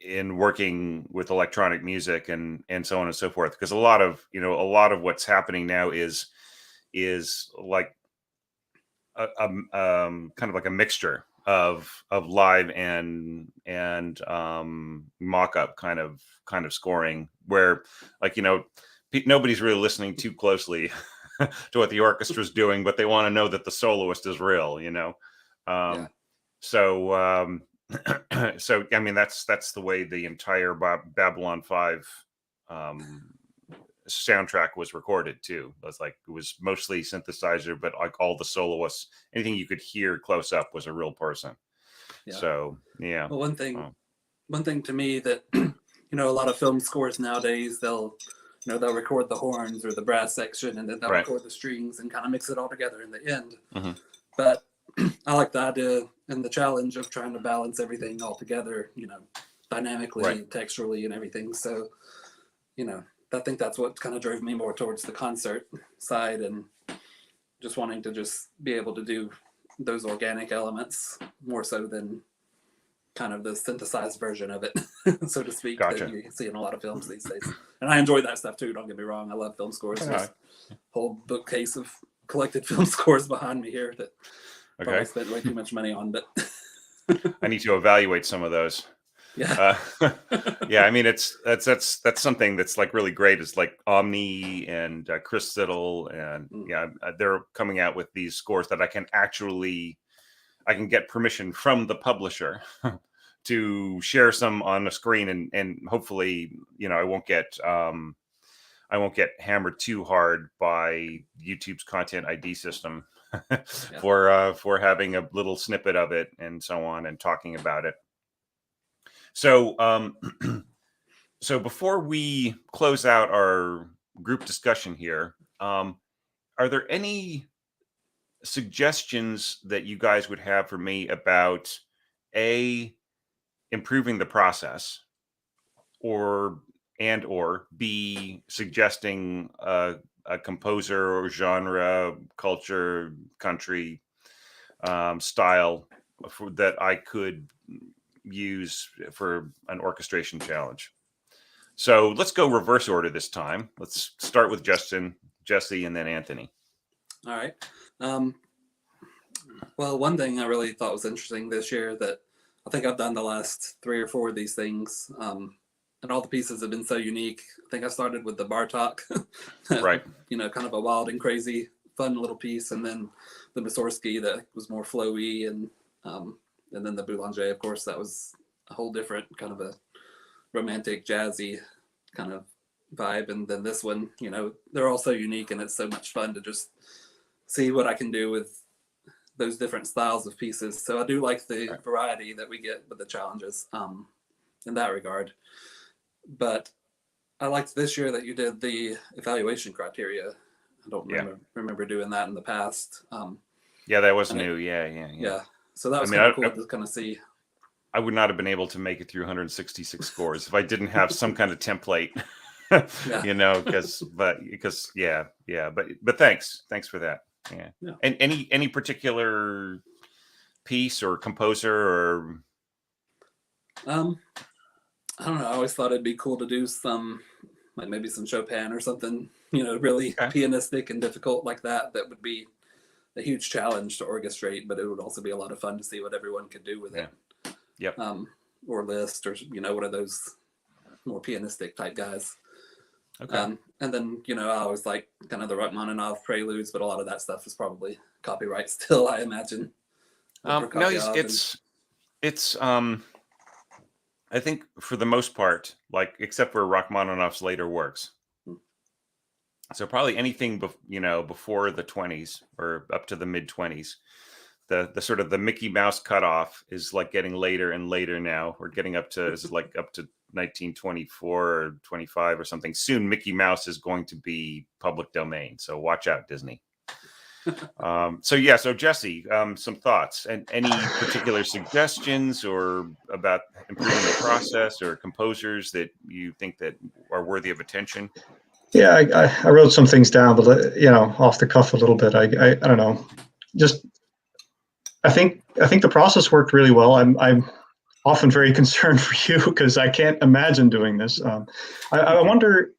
S1: in working with electronic music and so on and so forth, because a lot of what's happening now is like kind of like a mixture of live and mock-up kind of scoring, where nobody's really listening too closely to what the orchestra's doing, but they want to know that the soloist is real, so so I mean that's the way the entire Babylon 5 soundtrack was recorded too. It was mostly synthesizer, but like all the soloists, anything you could hear close up was a real person. So yeah.
S3: Well, one thing to me that a lot of film scores nowadays, they'll record the horns or the brass section, and then they'll record the strings and kind of mix it all together in the end. But I like the idea and the challenge of trying to balance everything all together, dynamically, texturally, and everything. So, I think that's what kind of drove me more towards the concert side, and just wanting to just be able to do those organic elements more so than kind of the synthesized version of it, so to speak, that you see in a lot of films these days. And I enjoy that stuff too, don't get me wrong. I love film scores. There's a whole bookcase of collected film scores behind me here that probably spent way too much money on, but
S1: I need to evaluate some of those.
S3: Yeah.
S1: I mean, that's something that's like really great, is like Omni and Chris Siddle, and they're coming out with these scores that I can get permission from the publisher to share some on the screen, and hopefully I I won't get hammered too hard by YouTube's content ID system for having a little snippet of it and so on and talking about it. So so before we close out our group discussion here, are there any suggestions that you guys would have for me about improving the process, or B, suggesting a composer or genre, culture, country, style that I could use for an orchestration challenge? So let's go reverse order this time. Let's start with Justin, Jesse, and then Anthony.
S3: All right. Well, one thing I really thought was interesting this year that I think I've done the last 3 or 4 of these things, and all the pieces have been so unique. I think I started with the Bartok,
S1: right?
S3: Kind of a wild and crazy, fun little piece, and then the Mussorgsky that was more flowy, and then the Boulanger, of course, that was a whole different kind of a romantic, jazzy kind of vibe. And then this one, they're all so unique, and it's so much fun to just see what I can do with those different styles of pieces. So I do like the variety that we get with the challenges in that regard. But I liked this year that you did the evaluation criteria. I don't remember doing that in the past.
S1: That was new. Yeah.
S3: So that was kind of cool to kind of see.
S1: I would not have been able to make it through 166 scores if I didn't have some kind of template, but thanks for that. Yeah. And any particular piece or composer or?
S3: I don't know. I always thought it'd be cool to do some, like maybe some Chopin or something, really pianistic and difficult like that. That would be a huge challenge to orchestrate, but it would also be a lot of fun to see what everyone could do with it.
S1: Yep.
S3: Or Liszt, or one of those more pianistic type guys.
S1: Okay.
S3: And then I always like kind of the Rachmaninoff preludes, but a lot of that stuff is probably copyright still, I imagine.
S1: No, it's I think for the most part, like except for Rachmaninoff's later works. So probably anything before the 20s or up to the mid 20s. The sort of the Mickey Mouse cutoff is like getting later and later now. We're getting up to 1924 or 25 or something. Soon Mickey Mouse is going to be public domain. So watch out, Disney. So Jesse, some thoughts and any particular suggestions or about improving the process or composers that you think that are worthy of attention?
S4: Yeah, I wrote some things down, but off the cuff a little bit. I don't know. Just I think the process worked really well. I'm often very concerned for you because I can't imagine doing this. I wonder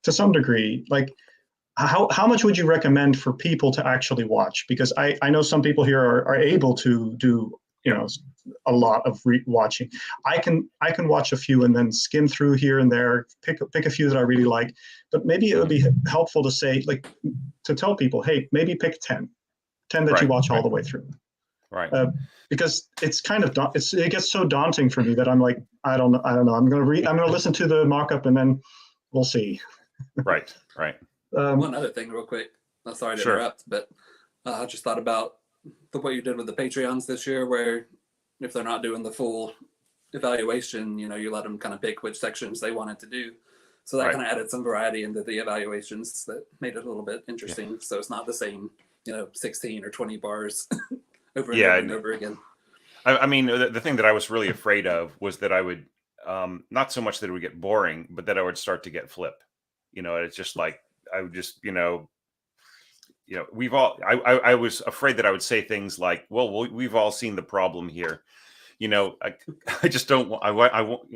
S4: to some degree, like how much would you recommend for people to actually watch? Because I know some people here are able to do a lot of watching. I can watch a few and then skim through here and there, pick a few that I really like. But maybe it would be helpful to say, like, to tell people, hey, maybe pick 10 that you watch all the way through.
S1: Right.
S4: Because it's kind of it gets so daunting for me that I'm like, I don't know. I'm gonna listen to the mock-up and then we'll see.
S1: Right.
S3: One other thing, real quick. I'm sorry to interrupt, but I just thought about what you did with the Patreons this year, where if they're not doing the full evaluation, you let them kind of pick which sections they wanted to do. So that kind of added some variety into the evaluations that made it a little bit interesting. Yeah. So it's not the same, 16 or 20 bars over and over again.
S1: I mean, the thing that I was really afraid of was that I would, not so much that it would get boring, but that I would start to get flip. It's just like, I would just, we've all, I was afraid that I would say things like, well, we've all seen the problem here. I just don't want, I won't,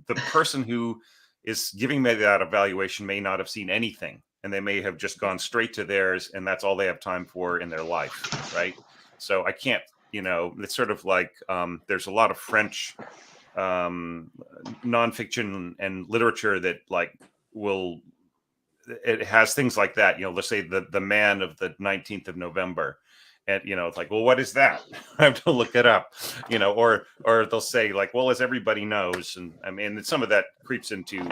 S1: the person who is giving me that evaluation may not have seen anything, and they may have just gone straight to theirs, and that's all they have time for in their life. Right. So I can't, it's sort of like, there's a lot of French nonfiction and literature that it has things like that, let's say the man of the 19th of November. And, it's like, well, what is that? I have to look it up, or they'll say like, well, as everybody knows. And I mean, some of that creeps into,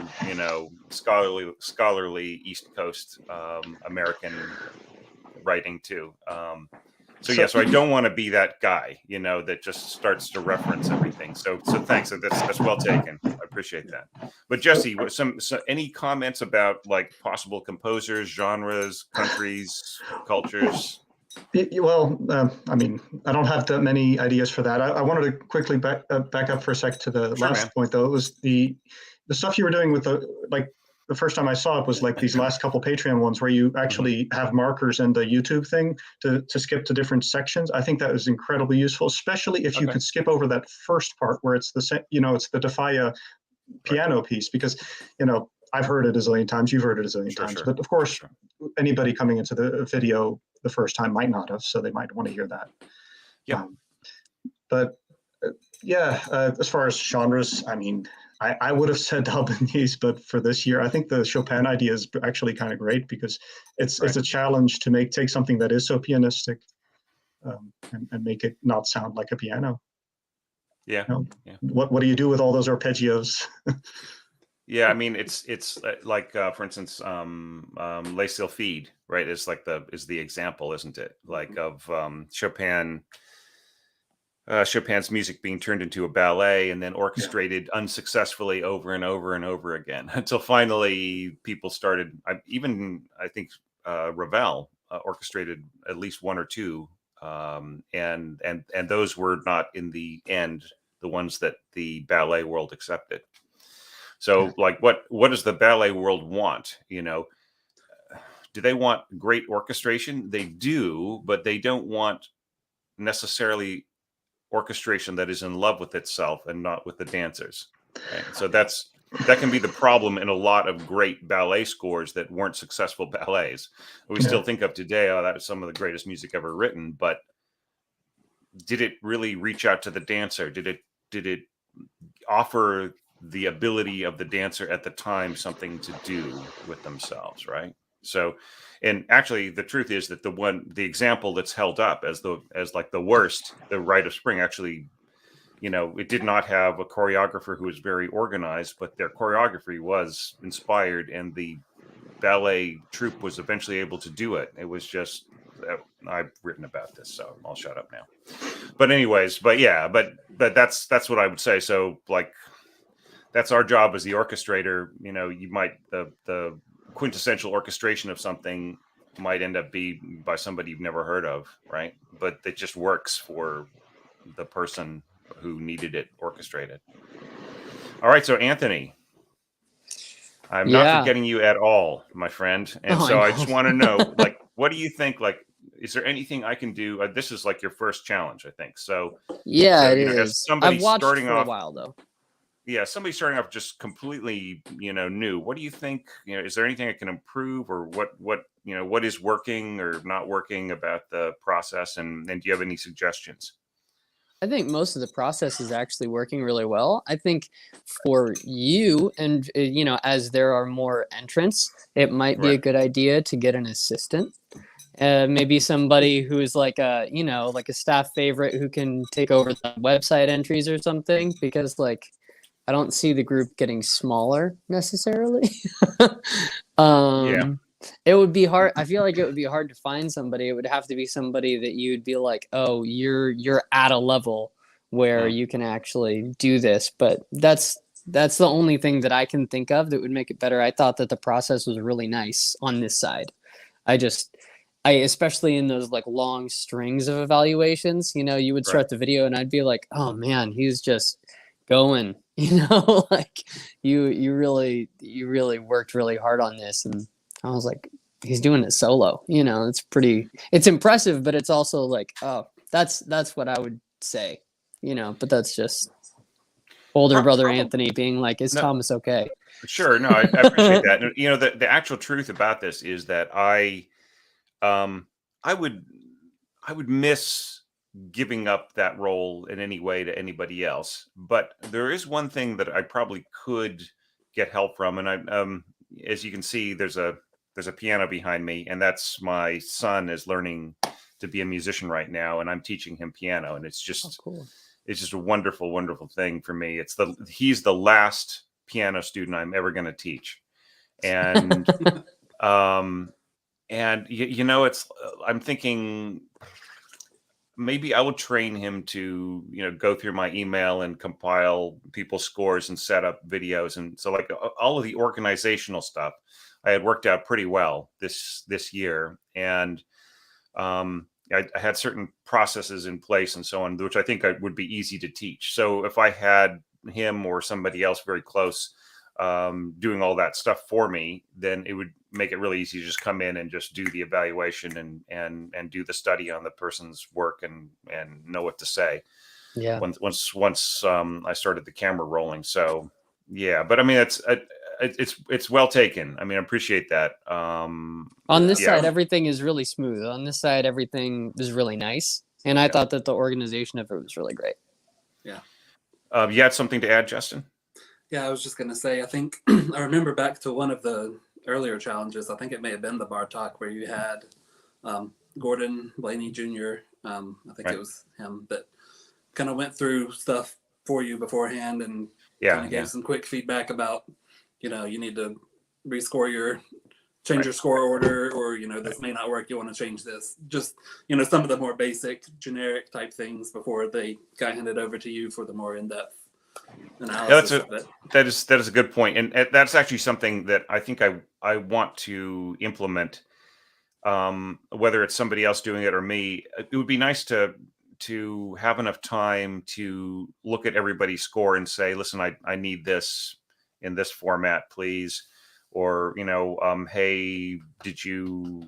S1: scholarly East Coast American writing too. So I don't want to be that guy, that just starts to reference everything. So thanks. That's well taken. I appreciate that. But Jesse, any comments about like possible composers, genres, countries, cultures?
S4: Well, I mean, I don't have that many ideas for that. I wanted to quickly back up for a sec to the last point, though. It was the stuff you were doing with the first time I saw it was like these last couple Patreon ones where you actually have markers in the YouTube thing to skip to different sections. I think that was incredibly useful, especially if you could skip over that first part where it's it's the Defia piano piece, because I've heard it a zillion times, you've heard it a zillion times, but of course anybody coming into the video the first time might not have, so they might want to hear that. But as far as genres, I mean, I would have said Albanese, but for this year, I think the Chopin idea is actually kind of great, because it's a challenge to take something that is so pianistic and make it not sound like a piano. What do you do with all those arpeggios?
S1: Yeah, I mean, it's like for instance, Les Sylphides, right? Is the example, isn't it? Like of Chopin's music being turned into a ballet and then orchestrated unsuccessfully over and over and over again until finally people started. I think Ravel orchestrated at least one or two, and those were not in the end the ones that the ballet world accepted. So, like, what does the ballet world want? Do they want great orchestration? They do, but they don't want necessarily orchestration that is in love with itself and not with the dancers. Right? So that can be the problem in a lot of great ballet scores that weren't successful ballets. We still think of today, that is some of the greatest music ever written, but did it really reach out to the dancer? Did it offer the ability of the dancer at the time something to do with themselves, right? So, and actually the truth is that the example that's held up as like the worst, the Rite of Spring, actually, it did not have a choreographer who was very organized, but their choreography was inspired and the ballet troupe was eventually able to do it. It was just, I've written about this, so I'll shut up now. But anyways, but that's what I would say. So like, that's our job as the orchestrator. You might the quintessential orchestration of something might end up being by somebody you've never heard of, right? But it just works for the person who needed it orchestrated. All right, so Anthony, I'm not forgetting you at all, my friend. And so I just want to know, like, what do you think? Like, is there anything I can do? This is like your first challenge, I think. So
S2: it is. I've watched for a while though.
S1: Yeah, somebody starting off just completely, new. What do you think? Is there anything I can improve, or what is working or not working about the process? And do you have any suggestions?
S2: I think most of the process is actually working really well. I think for you, and as there are more entrants, it might be a good idea to get an assistant. Maybe somebody who is like a staff favorite who can take over the website entries or something, because like I don't see the group getting smaller necessarily. It would be hard. I feel like it would be hard to find somebody. It would have to be somebody that you'd be like, oh, you're at a level where you can actually do this. But that's the only thing that I can think of that would make it better. I thought that the process was really nice on this side. I especially in those like long strings of evaluations, you would start the video and I'd be like, oh man, he's just going, like you really worked really hard on this. And I was like, he's doing it solo, it's impressive, but it's also like, oh, that's what I would say, but that's just older brother Anthony being like, is Thomas okay?
S1: Sure. No, I appreciate that. The actual truth about this is that I would miss giving up that role in any way to anybody else. But there is one thing that I probably could get help from. And as you can see, there's a piano behind me, and that's my son is learning to be a musician right now, and I'm teaching him piano, and it's just
S2: cool.
S1: It's just a wonderful, wonderful thing for me. He's the last piano student I'm ever going to teach, and it's I'm thinking maybe I will train him to go through my email and compile people's scores and set up videos, and so like all of the organizational stuff I had worked out pretty well this year, and I had certain processes in place and so on, which I think would be easy to teach. So if I had him or somebody else very close doing all that stuff for me, then it would make it really easy to just come in and just do the evaluation and do the study on the person's work and know what to say.
S2: Yeah.
S1: Once I started the camera rolling. So yeah, but I mean it's well taken. I mean, I appreciate that.
S2: On this side, everything is really smooth. On this side, everything is really nice. And I thought that the organization of it was really great.
S3: Yeah.
S1: You had something to add, Justin?
S3: Yeah, I was just going to say, I think I remember back to one of the earlier challenges. I think it may have been the bar talk where you had Gordon Blaney Jr. I think it was him that kind of went through stuff for you beforehand and kind of gave some quick feedback about, you need to change your score order, or, this may not work. You want to change this. Just, some of the more basic generic type things before they kind of hand it over to you for the more in-depth analysis of it.
S1: That is a good point. And that's actually something that I think I want to implement, whether it's somebody else doing it or me. It would be nice to have enough time to look at everybody's score and say, listen, I need this in this format, please. Or, hey, did you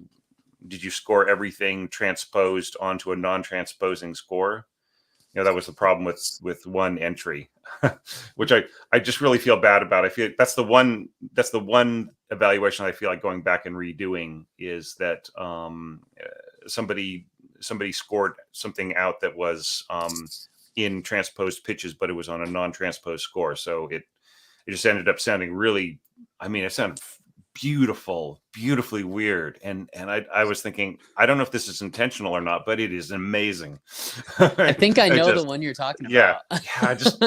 S1: score everything transposed onto a non-transposing score? That was the problem with one entry, which I just really feel bad about. I feel that's the one evaluation I feel like going back and redoing, is that somebody scored something out that was in transposed pitches, but it was on a non-transposed score. So it just ended up sounding really, I mean, it sounded beautifully weird. And I was thinking, I don't know if this is intentional or not, but it is amazing.
S2: I think I know the one you're talking about.
S1: I just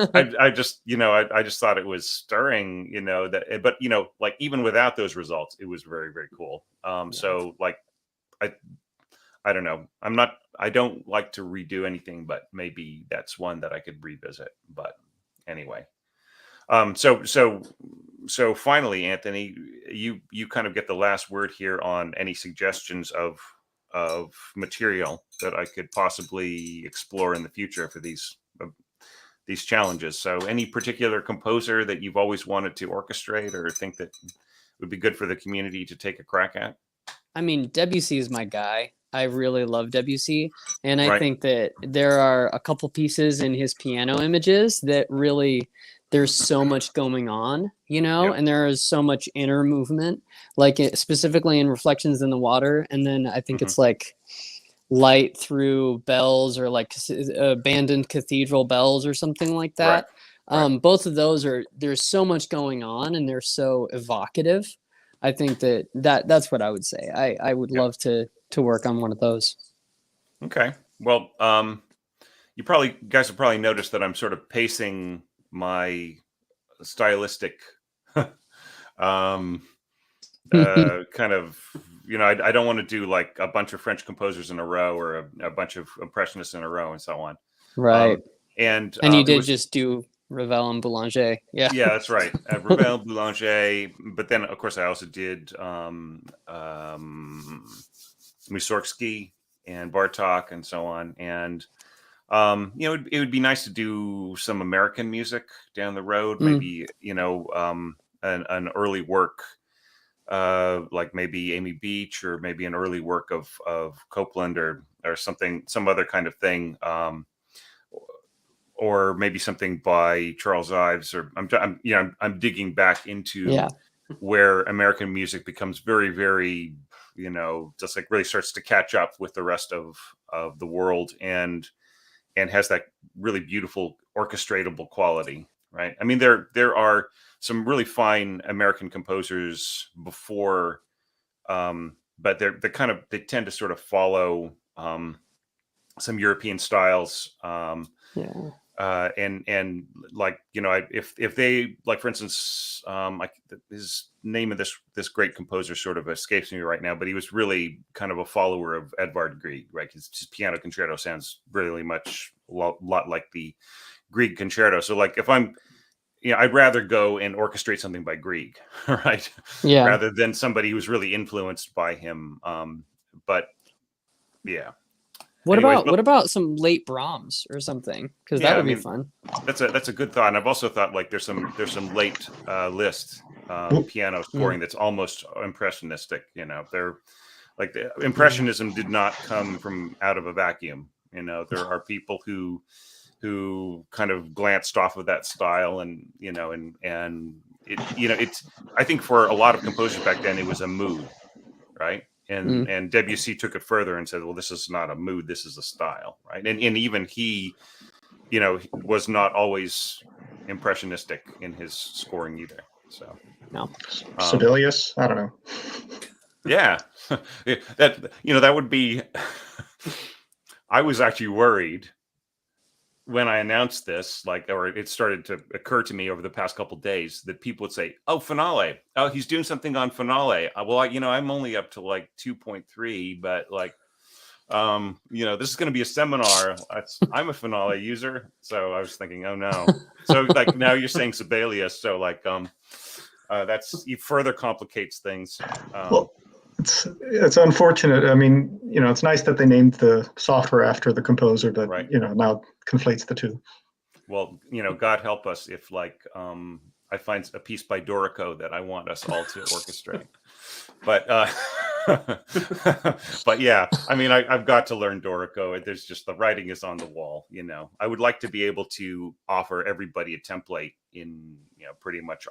S1: thought it was stirring, but like even without those results, it was very, very cool. So like, I don't know. I don't like to redo anything, but maybe that's one that I could revisit. But anyway. So finally, Anthony, you kind of get the last word here on any suggestions of material that I could possibly explore in the future for these challenges. So any particular composer that you've always wanted to orchestrate or think that would be good for the community to take a crack at?
S2: I mean, Debussy is my guy. I really love Debussy. And I think that there are a couple pieces in his piano images that really, there's so much going on, and there is so much inner movement, like specifically in Reflections in the Water. And then I think it's like Light Through Bells, or like Abandoned Cathedral Bells or something like that. Both of those there's so much going on and they're so evocative. I think that's what I would say. I would love to work on one of those.
S1: Okay. Well, you guys have probably noticed that I'm sort of pacing my stylistic kind of, I don't want to do like a bunch of French composers in a row or a bunch of Impressionists in a row and so on.
S2: Right.
S1: And
S2: you did just do Ravel and Boulanger. Yeah,
S1: that's right. Ravel, Boulanger, but then of course I also did Mussorgsky and Bartok and so on. And it would be nice to do some American music down the road, maybe an early work like maybe Amy Beach, or maybe an early work of Copeland or something, some other kind of thing. Or maybe something by Charles Ives, or I'm digging back into where American music becomes very, very, just like really starts to catch up with the rest of the world and has that really beautiful orchestratable quality, right? I mean, there are some really fine American composers before, but they tend to sort of follow some European styles.
S2: Yeah.
S1: And like, you know, if they, like, for instance, like his name of this great composer sort of escapes me right now, but he was really kind of a follower of Edvard Grieg, right? His piano concerto sounds really much a lot like the Grieg concerto. So like if I'm, you know, I'd rather go and orchestrate something by Grieg, right?
S2: Yeah.
S1: Rather than somebody who's really influenced by him. But yeah.
S2: What
S1: Anyways,
S2: about some late Brahms or something? Because
S1: yeah,
S2: that
S1: I
S2: would be
S1: mean,
S2: fun.
S1: that's a good thought. And I've also thought like there's some late Liszt piano scoring that's almost impressionistic. You know, they're like the impressionism did not come from out of a vacuum. You know, there are people who kind of glanced off of that style, and you know, and it, you know, it's, I think for a lot of composers back then it was a mood, right? And Debussy took it further and said, well, this is not a mood, this is a style, right? And even he, you know, was not always impressionistic in his scoring either. So
S2: No.
S4: Sibelius, I don't know.
S1: Yeah, that, you know, that would be. I was actually worried when I announced this, like, or it started to occur to me over the past couple of days, that people would say, "Oh, finale! Oh, he's doing something on finale." Well, you know, I'm only up to like 2.3, but like, you know, this is going to be a seminar. I'm a finale user, so I was thinking, oh no. So like now you're saying Sibelius, so like, that's, it further complicates things.
S4: Well, it's unfortunate. I mean, you know, it's nice that they named the software after the composer, but
S1: Right.
S4: you know, now conflates the two.
S1: Well, you know, God help us if like I find a piece by Dorico that I want us all to orchestrate. But but yeah, I mean, I've got to learn Dorico. There's just, the writing is on the wall. You know, I would like to be able to offer everybody a template in, you know, pretty much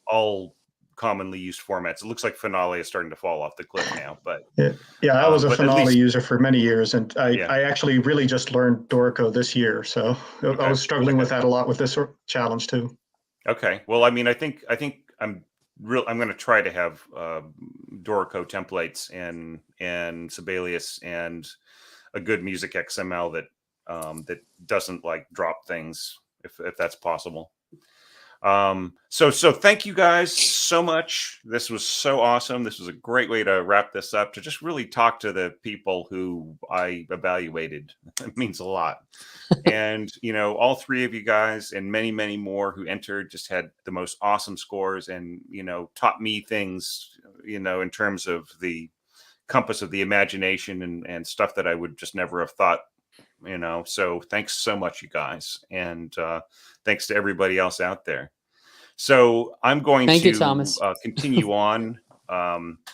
S1: all commonly used formats. It looks like Finale is starting to fall off the cliff now, but
S4: yeah, I was a
S1: but at
S4: Finale
S1: least,
S4: user for many years, and
S1: yeah.
S4: I actually really just learned Dorico this year, so I was struggling with that a lot with this challenge too.
S1: Okay, well, I mean, I think I'm going to try to have Dorico templates and Sibelius and a good music XML that that doesn't like drop things, if that's possible. So thank you guys so much. This was so awesome. This was a great way to wrap this up, to just really talk to the people who I evaluated. It means a lot. And, you know, all three of you guys and many, many more who entered just had the most awesome scores, and, you know, taught me things, you know, in terms of the compass of the imagination and stuff that I would just never have thought, you know. So thanks so much, you guys. And thanks to everybody else out there. So I'm going
S2: Thank you,
S1: to
S2: Thomas.
S1: continue on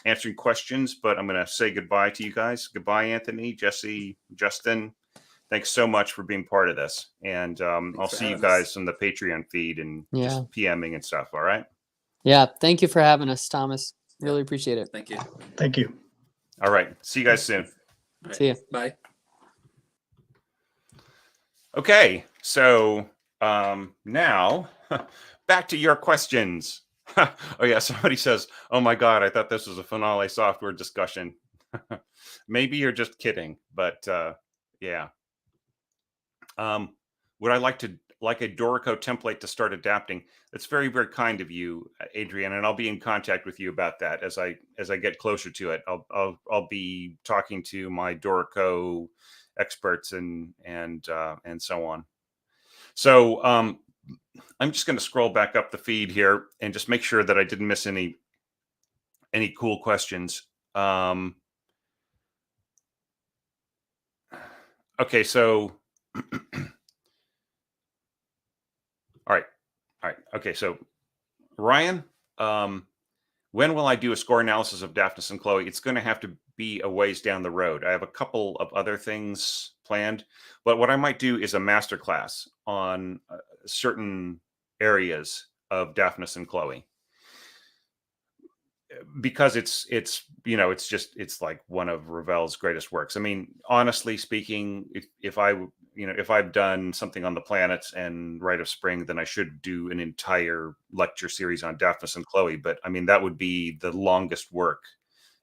S1: answering questions, but I'm going to say goodbye to you guys. Goodbye, Anthony, Jesse, Justin. Thanks so much for being part of this. And I'll see you guys on the Patreon feed and just PMing and stuff. All right.
S2: Yeah. Thank you for having us, Thomas. Really appreciate it.
S3: Thank you.
S4: Thank you.
S1: All right. See you guys soon.
S3: Right.
S2: See you.
S3: Bye.
S1: Okay. So now back to your questions. Oh yeah. Somebody says, oh my God, I thought this was a Finale software discussion. Maybe you're just kidding, but yeah. Would I like a Dorico template to start adapting? That's very, very kind of you, Adrian, and I'll be in contact with you about that as I get closer to it. I'll be talking to my Dorico experts and so on. So I'm just going to scroll back up the feed here and just make sure that I didn't miss any cool questions. Okay, so all right. Okay, so Ryan, when will I do a score analysis of Daphnis and Chloe? It's going to have to be a ways down the road. I have a couple of other things planned, but what I might do is a masterclass on certain areas of Daphnis and Chloe, because it's you know, it's like one of Ravel's greatest works. I mean, honestly speaking, if I've done something on the planets and Rite of Spring, then I should do an entire lecture series on Daphnis and Chloe. But I mean, that would be the longest work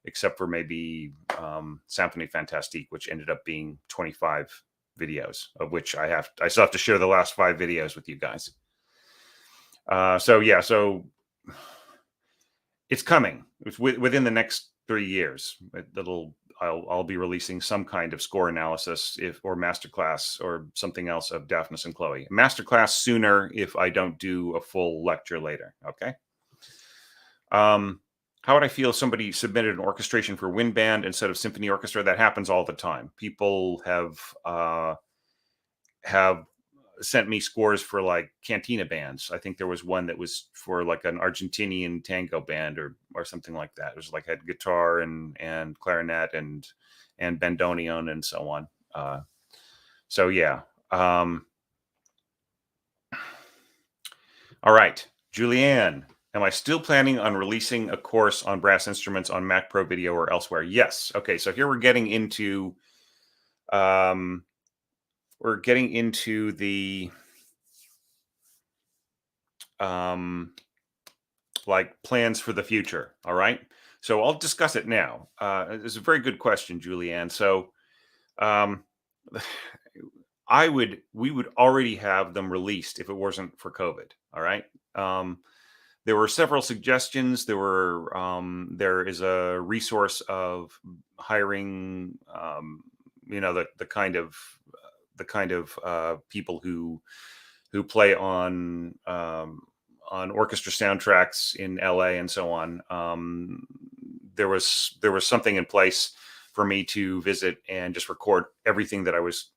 S1: except for maybe Symphonie Fantastique, which ended up being 25 videos, of which I still have to share the last 5 videos with you guys. So yeah, so it's coming. It's within the next 3 years. I'll be releasing some kind of score analysis or masterclass or something else of Daphnis and Chloe. Masterclass sooner if I don't do a full lecture later. Okay. How would I feel if somebody submitted an orchestration for wind band instead of symphony orchestra? That happens all the time. People have sent me scores for like cantina bands. I think there was one that was for like an Argentinian tango band or something like that. It was like had guitar and clarinet and bandoneon and so on. So yeah. All right, Julianne. Am I still planning on releasing a course on brass instruments on Mac Pro Video or elsewhere? Yes. Okay, so here we're getting into the like plans for the future. All right. So I'll discuss it now. It's a very good question, Julianne. So we would already have them released if it wasn't for COVID. All right. There were several suggestions. There is a resource of hiring, the kind of people who play on orchestra soundtracks in LA and so on. There was something in place for me to visit and just record everything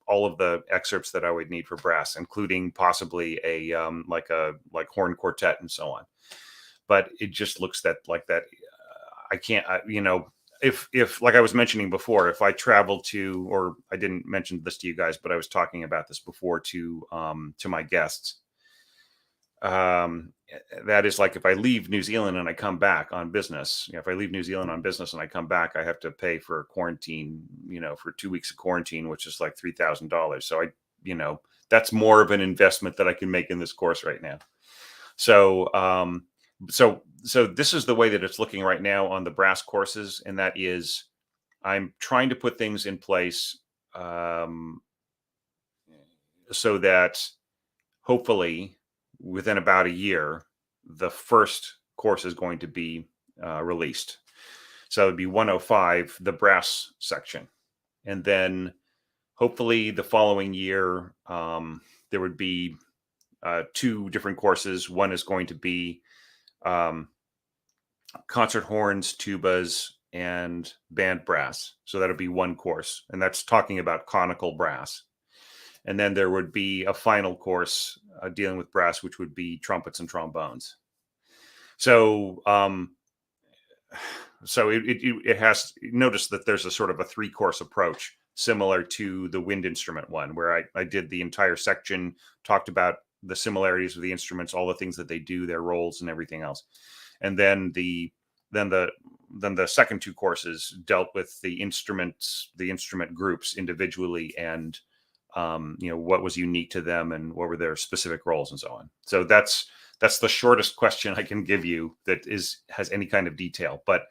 S1: all of the excerpts that I would need for brass, including possibly a horn quartet and so on. But it just looks like that. I can't, if like I was mentioning before, if I travel to, or I didn't mention this to you guys, but I was talking about this before to my guests. That is like if I leave New Zealand and I come back on business, if I leave New Zealand on business and I come back, I have to pay for quarantine, for 2 weeks of quarantine, which is like $3,000. So that's more of an investment that I can make in this course right now. So, so this is the way that it's looking right now on the brass courses. And that is, I'm trying to put things in place, so that hopefully within about a year, the first course is going to be released. So it'd be 105, the brass section. And then hopefully the following year, there would be 2 different courses. One is going to be concert horns, tubas, and band brass. So that'll be one course. And that's talking about conical brass. And then there would be a final course dealing with brass, which would be trumpets and trombones. So, it has, notice that there's a sort of a 3-course approach, similar to the wind instrument one, where I did the entire section, talked about the similarities of the instruments, all the things that they do, their roles, and everything else. And then the second 2 courses dealt with the instrument groups individually, and what was unique to them and what were their specific roles and so on. So that's the shortest question I can give you that has any kind of detail. But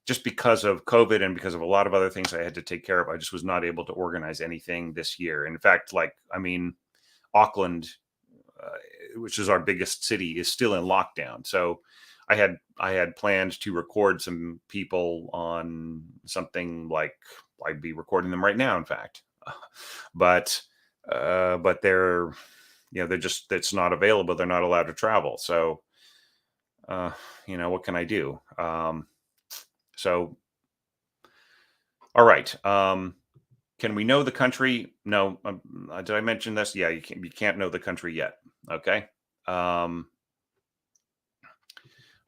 S1: just because of COVID and because of a lot of other things I had to take care of, I just was not able to organize anything this year. In fact, Auckland, which is our biggest city, is still in lockdown. So I had planned to record some people on something like, I'd be recording them right now, in fact. But they're just, it's not available. They're not allowed to travel. So, what can I do? So, all right. Can we know the country? No. Did I mention this? Yeah, you can't know the country yet. Okay. All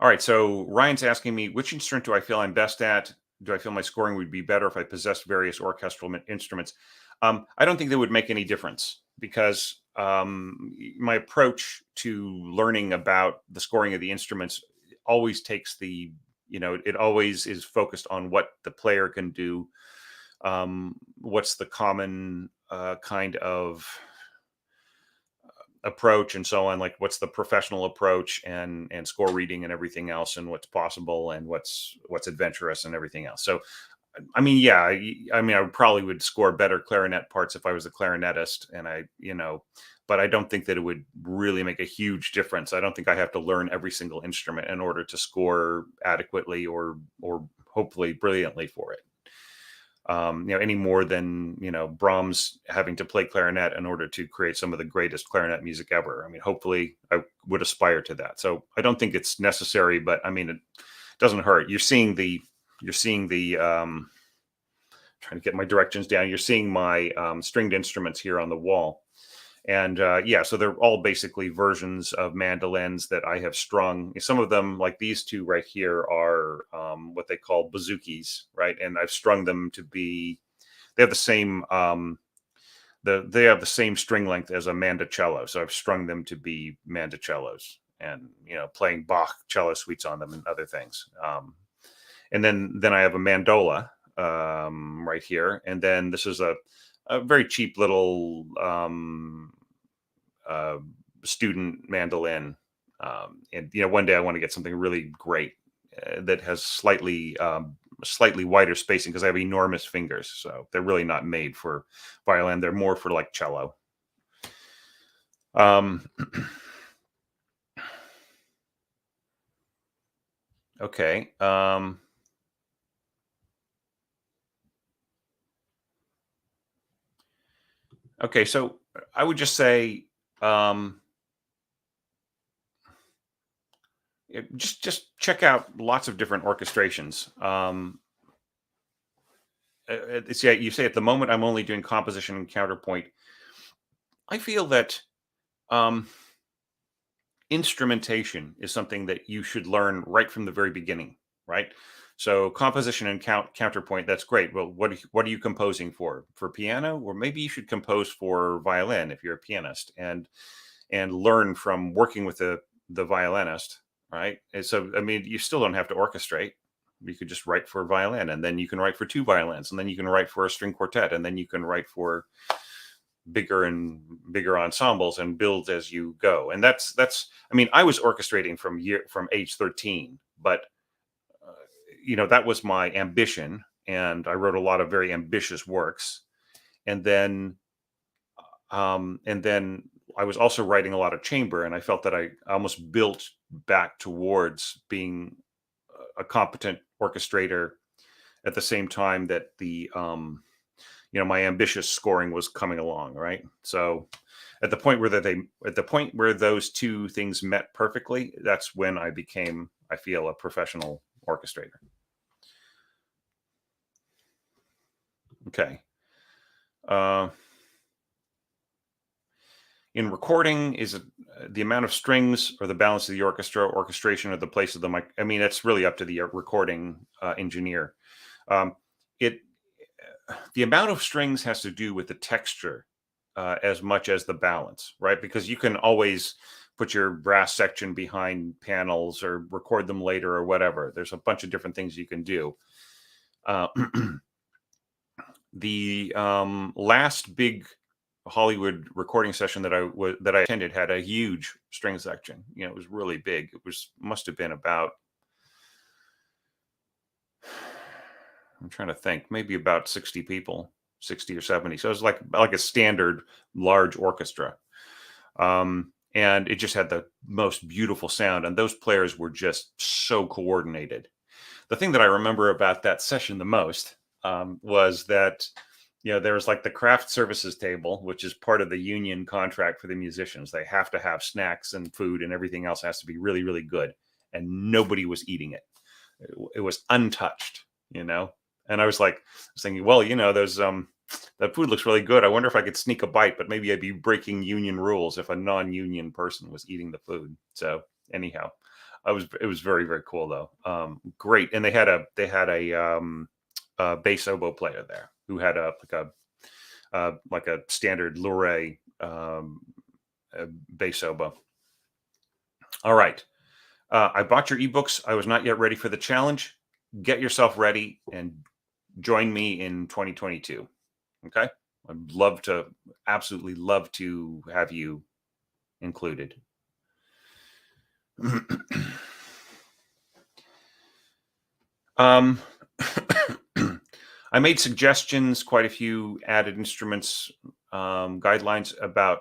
S1: right. So Ryan's asking me, which instrument do I feel I'm best at? Do I feel my scoring would be better if I possessed various orchestral instruments? I don't think that would make any difference, because my approach to learning about the scoring of the instruments always takes it always is focused on what the player can do. What's the common kind of approach and so on, like what's the professional approach and score reading and everything else, and what's possible and what's adventurous and everything else. So I mean, yeah, I mean, I probably would score better clarinet parts if I was a clarinetist, and but I don't think that it would really make a huge difference. I don't think I have to learn every single instrument in order to score adequately or hopefully brilliantly for it. Any more than, Brahms having to play clarinet in order to create some of the greatest clarinet music ever. I mean, hopefully I would aspire to that. So I don't think it's necessary, but I mean, it doesn't hurt. You're seeing the trying to get my directions down. You're seeing my stringed instruments here on the wall. And yeah, so they're all basically versions of mandolins that I have strung. Some of them, like these two right here, are what they call bouzouki, right? And I've strung them to be, they have the same they have the same string length as a mandocello. So I've strung them to be mandocellos, and playing Bach cello suites on them and other things. And then I have a mandola right here, and then this is a very cheap little student mandolin. And one day I want to get something really great that has slightly wider spacing, because I have enormous fingers, so they're really not made for violin. They're more for like cello. Okay. Okay, so I would just say, just check out lots of different orchestrations. You say at the moment I'm only doing composition and counterpoint. I feel that instrumentation is something that you should learn right from the very beginning, right? So composition and counterpoint, that's great. Well, what are you composing for? For piano? Or maybe you should compose for violin if you're a pianist, and learn from working with the violinist, right? And so, I mean, you still don't have to orchestrate. You could just write for violin, and then you can write for two violins, and then you can write for a string quartet, and then you can write for bigger and bigger ensembles and build as you go. And that's I mean, I was orchestrating from age 13, but that was my ambition, and I wrote a lot of very ambitious works. And then I was also writing a lot of chamber, and I felt that I almost built back towards being a competent orchestrator at the same time that the my ambitious scoring was coming along, right? So at the point where those two things met perfectly, that's when I became, I feel, a professional orchestrator. Okay. In recording, is it the amount of strings or the balance of the orchestration, or the place of the mic? I mean, it's really up to the recording engineer. The amount of strings has to do with the texture as much as the balance, right? Because you can always put your brass section behind panels or record them later or whatever. There's a bunch of different things you can do. The last big Hollywood recording session that I attended had a huge string section. It was really big. Must have been about, I'm trying to think, maybe about 60 people, 60 or 70. So it was like a standard large orchestra. And it just had the most beautiful sound, and those players were just so coordinated. The thing that I remember about that session the most was that there was like the craft services table, which is part of the union contract for the musicians. They have to have snacks and food, and everything else has to be really, really good. And nobody was eating it. It was untouched, And I was thinking, well, those that food looks really good. I wonder if I could sneak a bite, but maybe I'd be breaking union rules if a non-union person was eating the food. So anyhow, it was very, very cool though. Great. And they had a bass oboe player there who had like a standard Luray bass oboe. All right. I bought your ebooks. I was not yet ready for the challenge. Get yourself ready and join me in 2022. Okay. I'd absolutely love to have you included. I made suggestions, quite a few added instruments, guidelines about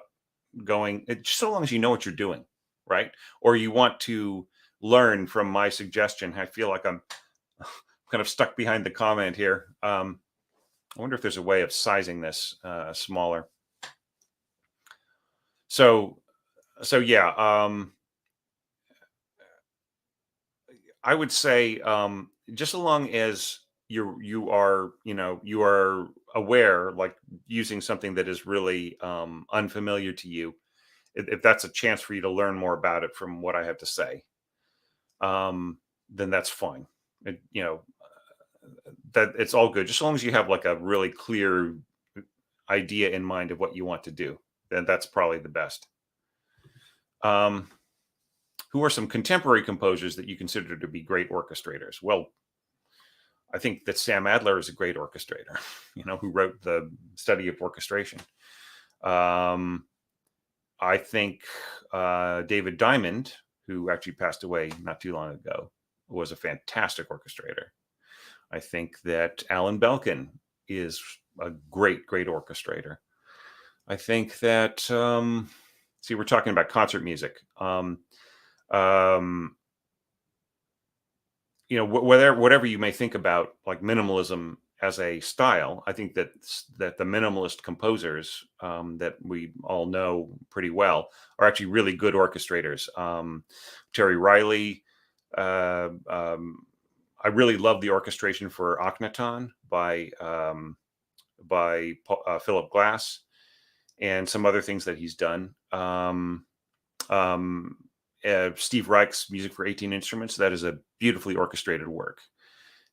S1: going, just so long as you know what you're doing, right? Or you want to learn from my suggestion. I feel like I'm kind of stuck behind the comment here. I wonder if there's a way of sizing this smaller. So yeah, I would say just so long as you are aware, like using something that is really unfamiliar to you, if that's a chance for you to learn more about it from what I have to say, then that's fine. That it's all good, just as long as you have like a really clear idea in mind of what you want to do, then that's probably the best. Who are some contemporary composers that you consider to be great orchestrators? Well, I think that Sam Adler is a great orchestrator, who wrote the study of orchestration. I think David Diamond, who actually passed away not too long ago, was a fantastic orchestrator. I think that Alan Belkin is a great orchestrator. I think that, see, we're talking about concert music. Whatever you may think about like minimalism as a style, I think that the minimalist composers that we all know pretty well are actually really good orchestrators. Terry Riley, I really love the orchestration for Akhenaton by Philip Glass, and some other things that he's done. Steve Reich's Music for 18 Instruments, that is a beautifully orchestrated work.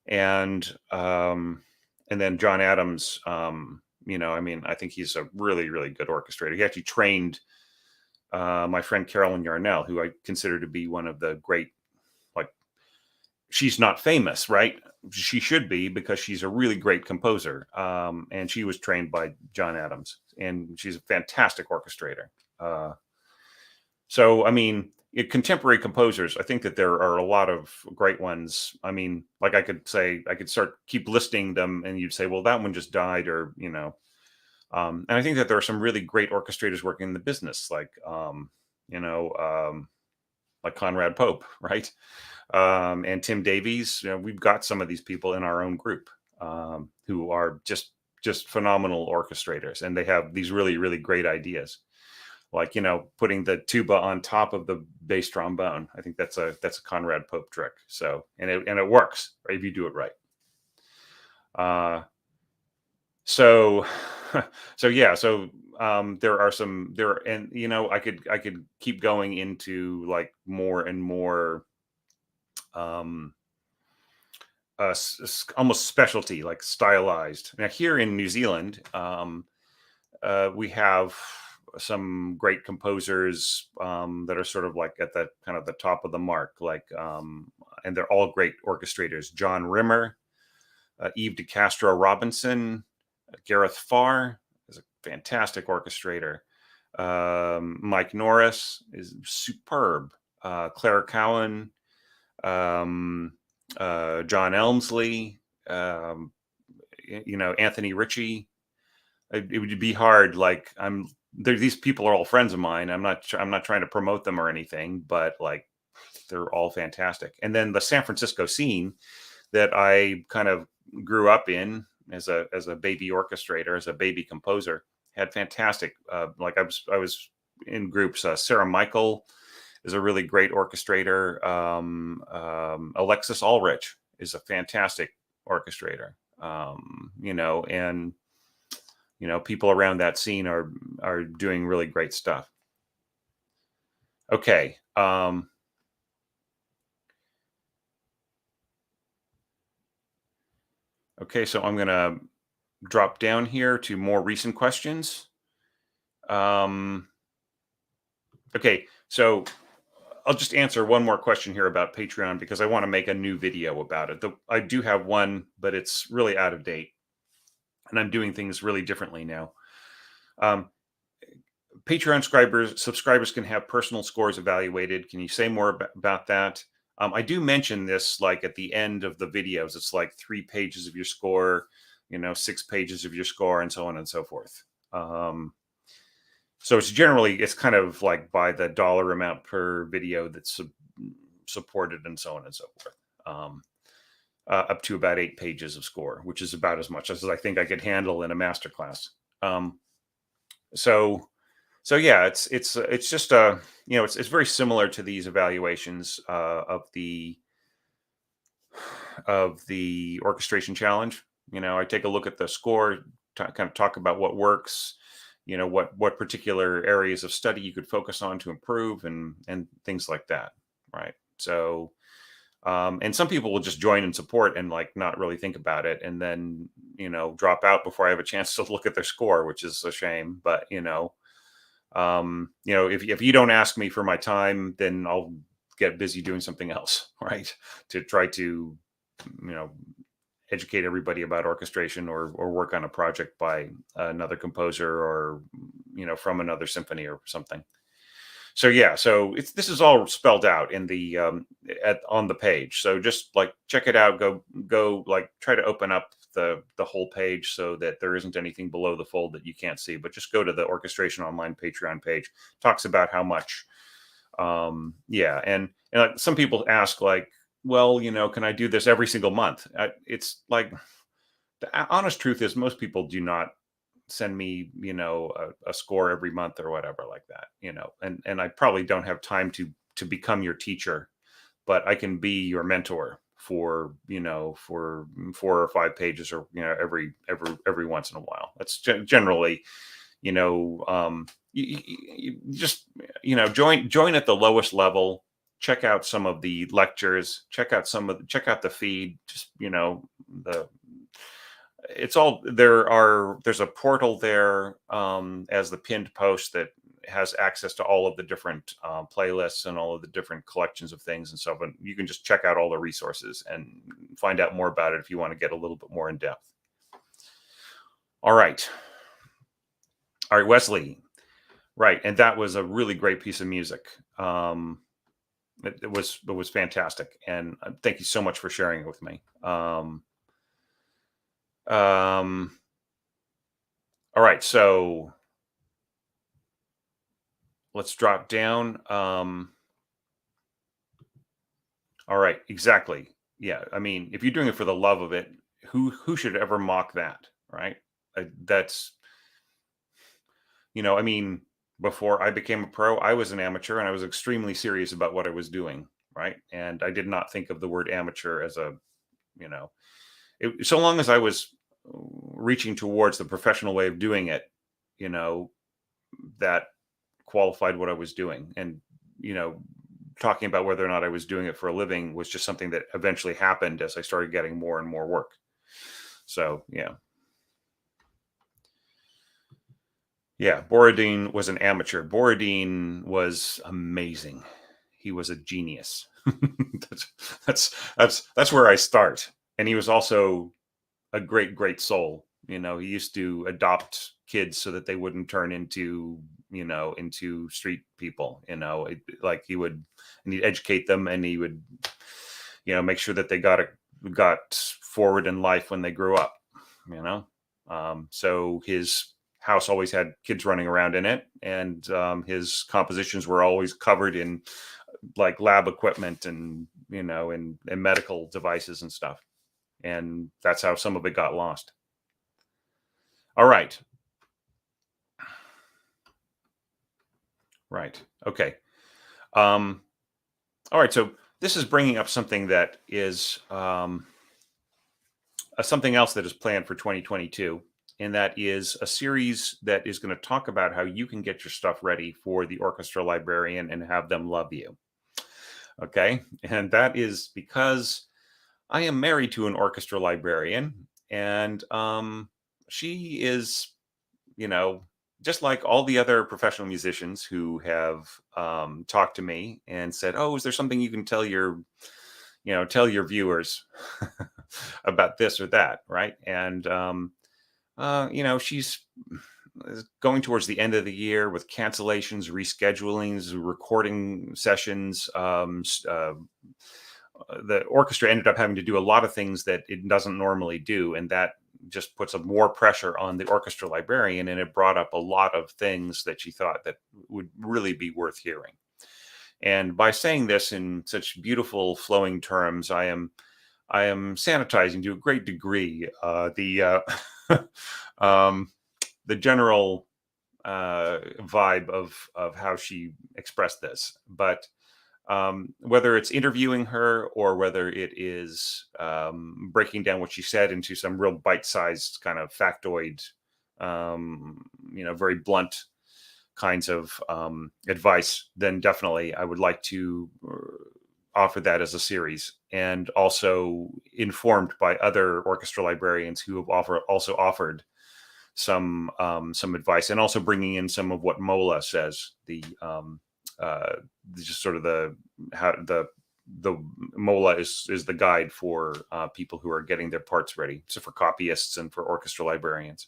S1: And then John Adams, I think he's a really, really good orchestrator. He actually trained my friend Carolyn Yarnell, who I consider to be one of the great, she's not famous, right? She should be, because she's a really great composer. And she was trained by John Adams, and she's a fantastic orchestrator. Contemporary composers, I think that there are a lot of great ones. I could keep listing them, and you'd say, well, that one just died, or, and I think that there are some really great orchestrators working in the business, like Conrad Pope, right? And Tim Davies. We've got some of these people in our own group who are just phenomenal orchestrators, and they have these really, really great ideas. Like, putting the tuba on top of the bass trombone. I think that's a Conrad Pope trick. So, and it works, right, if you do it right. There are some there, and I could keep going into like more and more almost specialty, like stylized. Now here in New Zealand, we have some great composers that are sort of like at the kind of the top of the mark, and they're all great orchestrators. John Rimmer, Eve DeCastro Robinson, Gareth Farr is a fantastic orchestrator. Mike Norris is superb. Clara Cowan, John Elmsley, Anthony Ritchie. It would be hard. These people are all friends of mine. I'm not trying to promote them or anything, but they're all fantastic. And then the San Francisco scene that I kind of grew up in as a baby orchestrator, as a baby composer, had fantastic. I was in groups. Sarah Michael is a really great orchestrator. Alexis Ulrich is a fantastic orchestrator. People around that scene are doing really great stuff. Okay. Okay, so I'm going to drop down here to more recent questions. Okay, so I'll just answer one more question here about Patreon, because I want to make a new video about it. I do have one, but it's really out of date, and I'm doing things really differently now. Patreon subscribers can have personal scores evaluated. Can you say more about that? I do mention this like at the end of the videos. It's like 3 pages of your score, 6 pages of your score, and so on and so forth. So it's kind of like by the dollar amount per video that's supported, and so on and so forth. Up to about 8 pages of score, which is about as much as I think I could handle in a masterclass. So yeah, it's just it's very similar to these evaluations of the orchestration challenge. I take a look at the score, kind of talk about what works, what particular areas of study you could focus on to improve, and things like that, right? So and some people will just join and support and like not really think about it, and then drop out before I have a chance to look at their score, which is a shame. But if you don't ask me for my time, then I'll get busy doing something else, right? To try to educate everybody about orchestration, or work on a project by another composer, or from another symphony or something. So yeah, so this is all spelled out in the on the page. So just like check it out. Go like try to open up the whole page so that there isn't anything below the fold that you can't see. But just go to the Orchestration Online Patreon page. Talks about how much. Yeah, and like some people ask, like, well, can I do this every single month? It's like the honest truth is most people do not send me a score every month or whatever like that, and I probably don't have time to become your teacher, but I can be your mentor for for 4 or 5 pages, or every once in a while. That's generally you just join at the lowest level, check out some of the lectures, check out the feed, just the it's all there's a portal there as the pinned post that has access to all of the different playlists and all of the different collections of things and stuff, and you can just check out all the resources and find out more about it if you want to get a little bit more in depth. All right, Wesley. Right, and that was a really great piece of music. It was fantastic, and thank you so much for sharing it with me. All right, so let's drop down. All right, exactly. Yeah, I mean, if you're doing it for the love of it, who should ever mock that, right? That's I mean, before I became a pro, I was an amateur, and I was extremely serious about what I was doing, right? And I did not think of the word amateur as a, so long as I was reaching towards the professional way of doing it, that qualified what I was doing. And, talking about whether or not I was doing it for a living was just something that eventually happened as I started getting more and more work. So, yeah. Yeah, Borodin was an amateur. Borodin was amazing. He was a genius. that's where I start. And he was also a great soul. He used to adopt kids so that they wouldn't turn into street people. Like he'd educate them, and he would make sure that they got forward in life when they grew up. So his house always had kids running around in it, and his compositions were always covered in like lab equipment and and medical devices and stuff, and that's how some of it got lost. All right. Okay. All right, so this is bringing up something that is something else that is planned for 2022. And that is a series that is going to talk about how you can get your stuff ready for the orchestra librarian and have them love you. Okay. And that is because I am married to an orchestra librarian, and she is, just like all the other professional musicians who have talked to me and said, "Oh, is there something you can tell your viewers about this or that?" Right. And she's going towards the end of the year with cancellations, reschedulings, recording sessions. The orchestra ended up having to do a lot of things that it doesn't normally do, and that just puts more pressure on the orchestra librarian, and it brought up a lot of things that she thought that would really be worth hearing. And by saying this in such beautiful flowing terms, I am sanitizing to a great degree the general vibe of how she expressed this. But whether it's interviewing her or whether it is breaking down what she said into some real bite-sized kind of factoid, very blunt kinds of advice, then definitely I would like to offer that as a series, and also informed by other orchestra librarians who have also offered some advice, and also bringing in some of what Mola says, just sort of the Mola is the guide for people who are getting their parts ready, so for copyists and for orchestra librarians.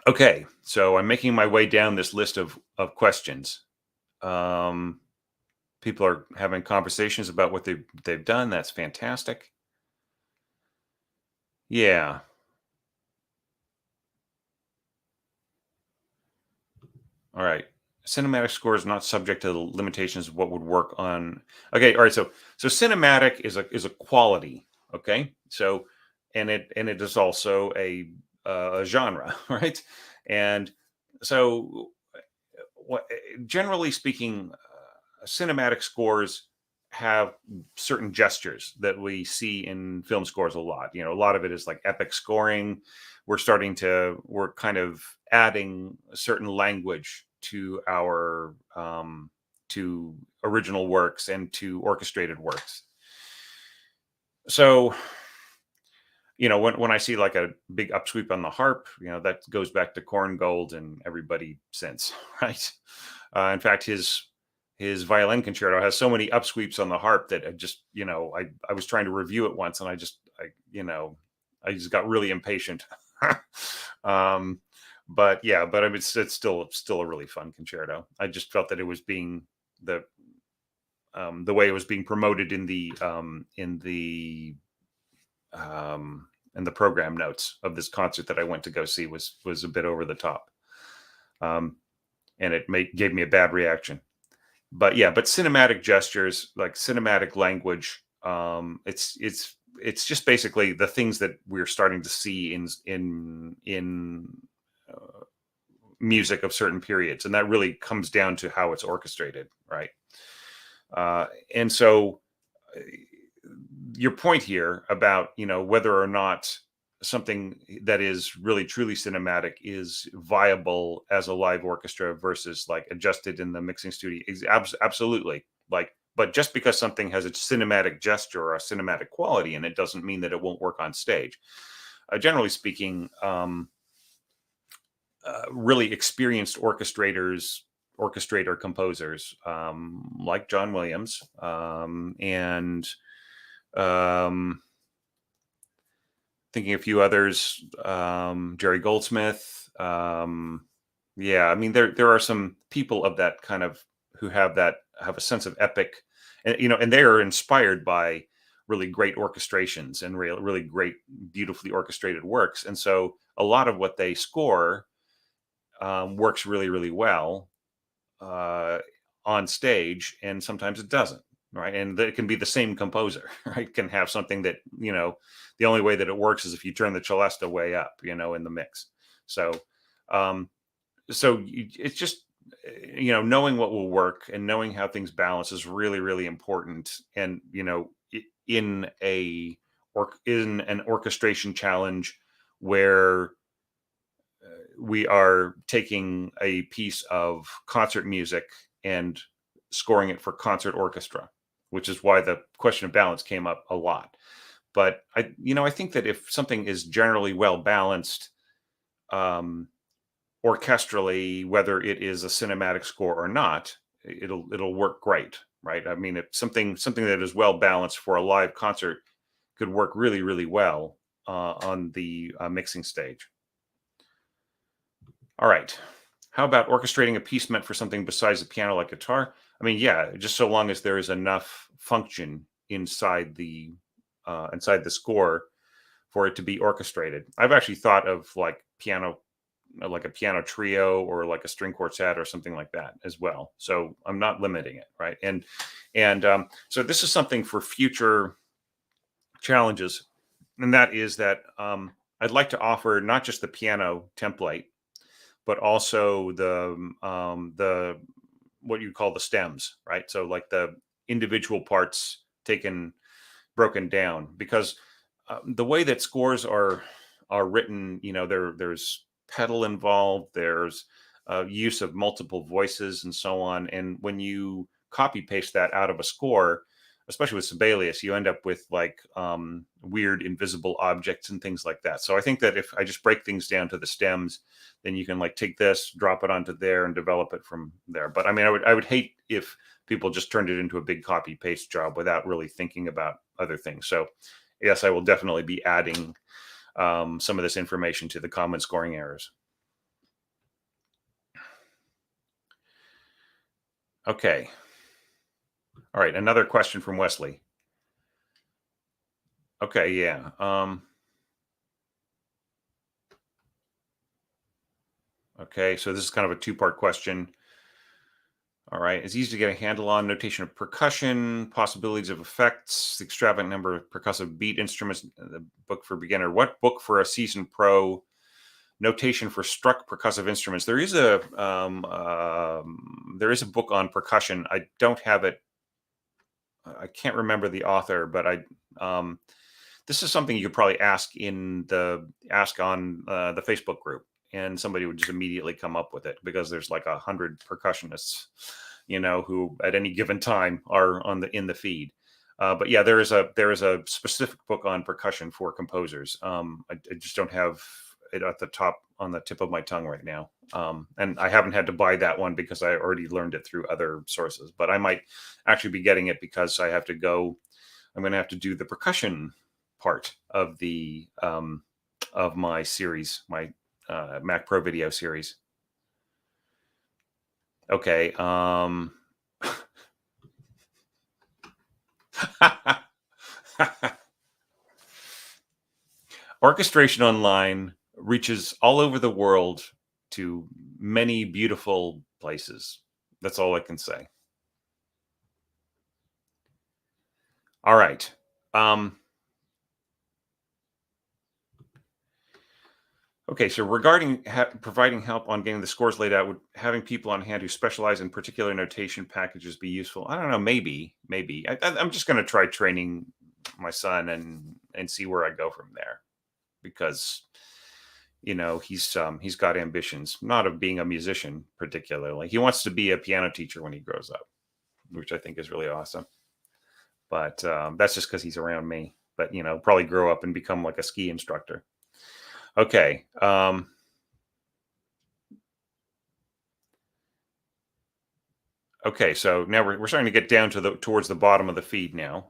S1: Okay, so I'm making my way down this list of questions. People are having conversations about what they've done. That's fantastic. Yeah. All right. Cinematic score is not subject to the limitations of what would work on. Okay. All right. So cinematic is a quality. Okay. So and it is also a genre, right? And so generally speaking, cinematic scores have certain gestures that we see in film scores a lot. A lot of it is like epic scoring. We're kind of adding a certain language to our to original works and to orchestrated works. So when I see like a big upsweep on the harp, that goes back to Korngold and everybody since, right? In fact, his violin concerto has so many upsweeps on the harp that I just, I was trying to review it once, and I just got really impatient. But I mean, it's still a really fun concerto. I just felt that it was being the way it was being promoted in the program notes of this concert that I went to go see was a bit over the top, and it gave me a bad reaction. But cinematic gestures, like cinematic language, it's just basically the things that we're starting to see in music of certain periods, and that really comes down to how it's orchestrated, right? And so your point here about whether or not something that is really truly cinematic is viable as a live orchestra versus like adjusted in the mixing studio is absolutely. But just because something has a cinematic gesture or a cinematic quality in it doesn't mean that it won't work on stage. Generally speaking, really experienced orchestrator composers like John Williams and thinking a few others, Jerry Goldsmith. I mean, there are some people of that kind of who have a sense of epic, and they are inspired by really great orchestrations and really great, beautifully orchestrated works. And so a lot of what they score works really, really well on stage, and sometimes it doesn't. Right. And it can be the same composer, right? Can have something that, the only way that it works is if you turn the celesta way up, in the mix. So, it's just, knowing what will work and knowing how things balance is really, really important. And, in an orchestration challenge where we are taking a piece of concert music and scoring it for concert orchestra, which is why the question of balance came up a lot. But I think that if something is generally well balanced orchestrally, whether it is a cinematic score or not, it'll work great, right? I mean, if something that is well balanced for a live concert could work really, really well on the mixing stage. All right. How about orchestrating a piece meant for something besides the piano, like guitar? I mean, yeah, just so long as there is enough function inside the score for it to be orchestrated. I've actually thought of like like a piano trio or like a string quartet or something like that as well. So I'm not limiting it, right? And so this is something for future challenges, and that is that I'd like to offer not just the piano template, but also the what you call the stems, right? So like the individual parts broken down, because the way that scores are written, there's pedal involved, there's use of multiple voices and so on, and when you copy paste that out of a score, especially with Sibelius, you end up with like weird invisible objects and things like that. So I think that if I just break things down to the stems, then you can like take this, drop it onto there, and develop it from there. But I mean, I would hate if people just turned it into a big copy paste job without really thinking about other things. So yes, I will definitely be adding some of this information to the common scoring errors. Okay. All right, another question from Wesley. Okay, yeah. Okay, so this is kind of a two-part question. All right, it's easy to get a handle on notation of percussion, possibilities of effects, the extravagant number of percussive beat instruments, the book for beginner. What book for a seasoned pro? Notation for struck percussive instruments. There is a book on percussion. I don't have it. I can't remember the author, but this is something you could probably ask on the Facebook group, and somebody would just immediately come up with it, because there's like 100 percussionists, who at any given time are in the feed. But yeah, there is a specific book on percussion for composers. I just don't have it on the tip of my tongue right now. And I haven't had to buy that one because I already learned it through other sources, but I might actually be getting it because I'm going to have to do the percussion part of of my series, my Mac Pro video series. Okay. Orchestration Online reaches all over the world to many beautiful places. That's all I can say. All right. Okay, so regarding providing help on getting the scores laid out, would having people on hand who specialize in particular notation packages be useful? I don't know. Maybe. I'm just going to try training my son and see where I go from there, because he's got ambitions, not of being a musician particularly. He wants to be a piano teacher when he grows up, which I think is really awesome. But that's just because he's around me. But probably grow up and become like a ski instructor. Okay. Okay, so now we're starting to get down towards the bottom of the feed now.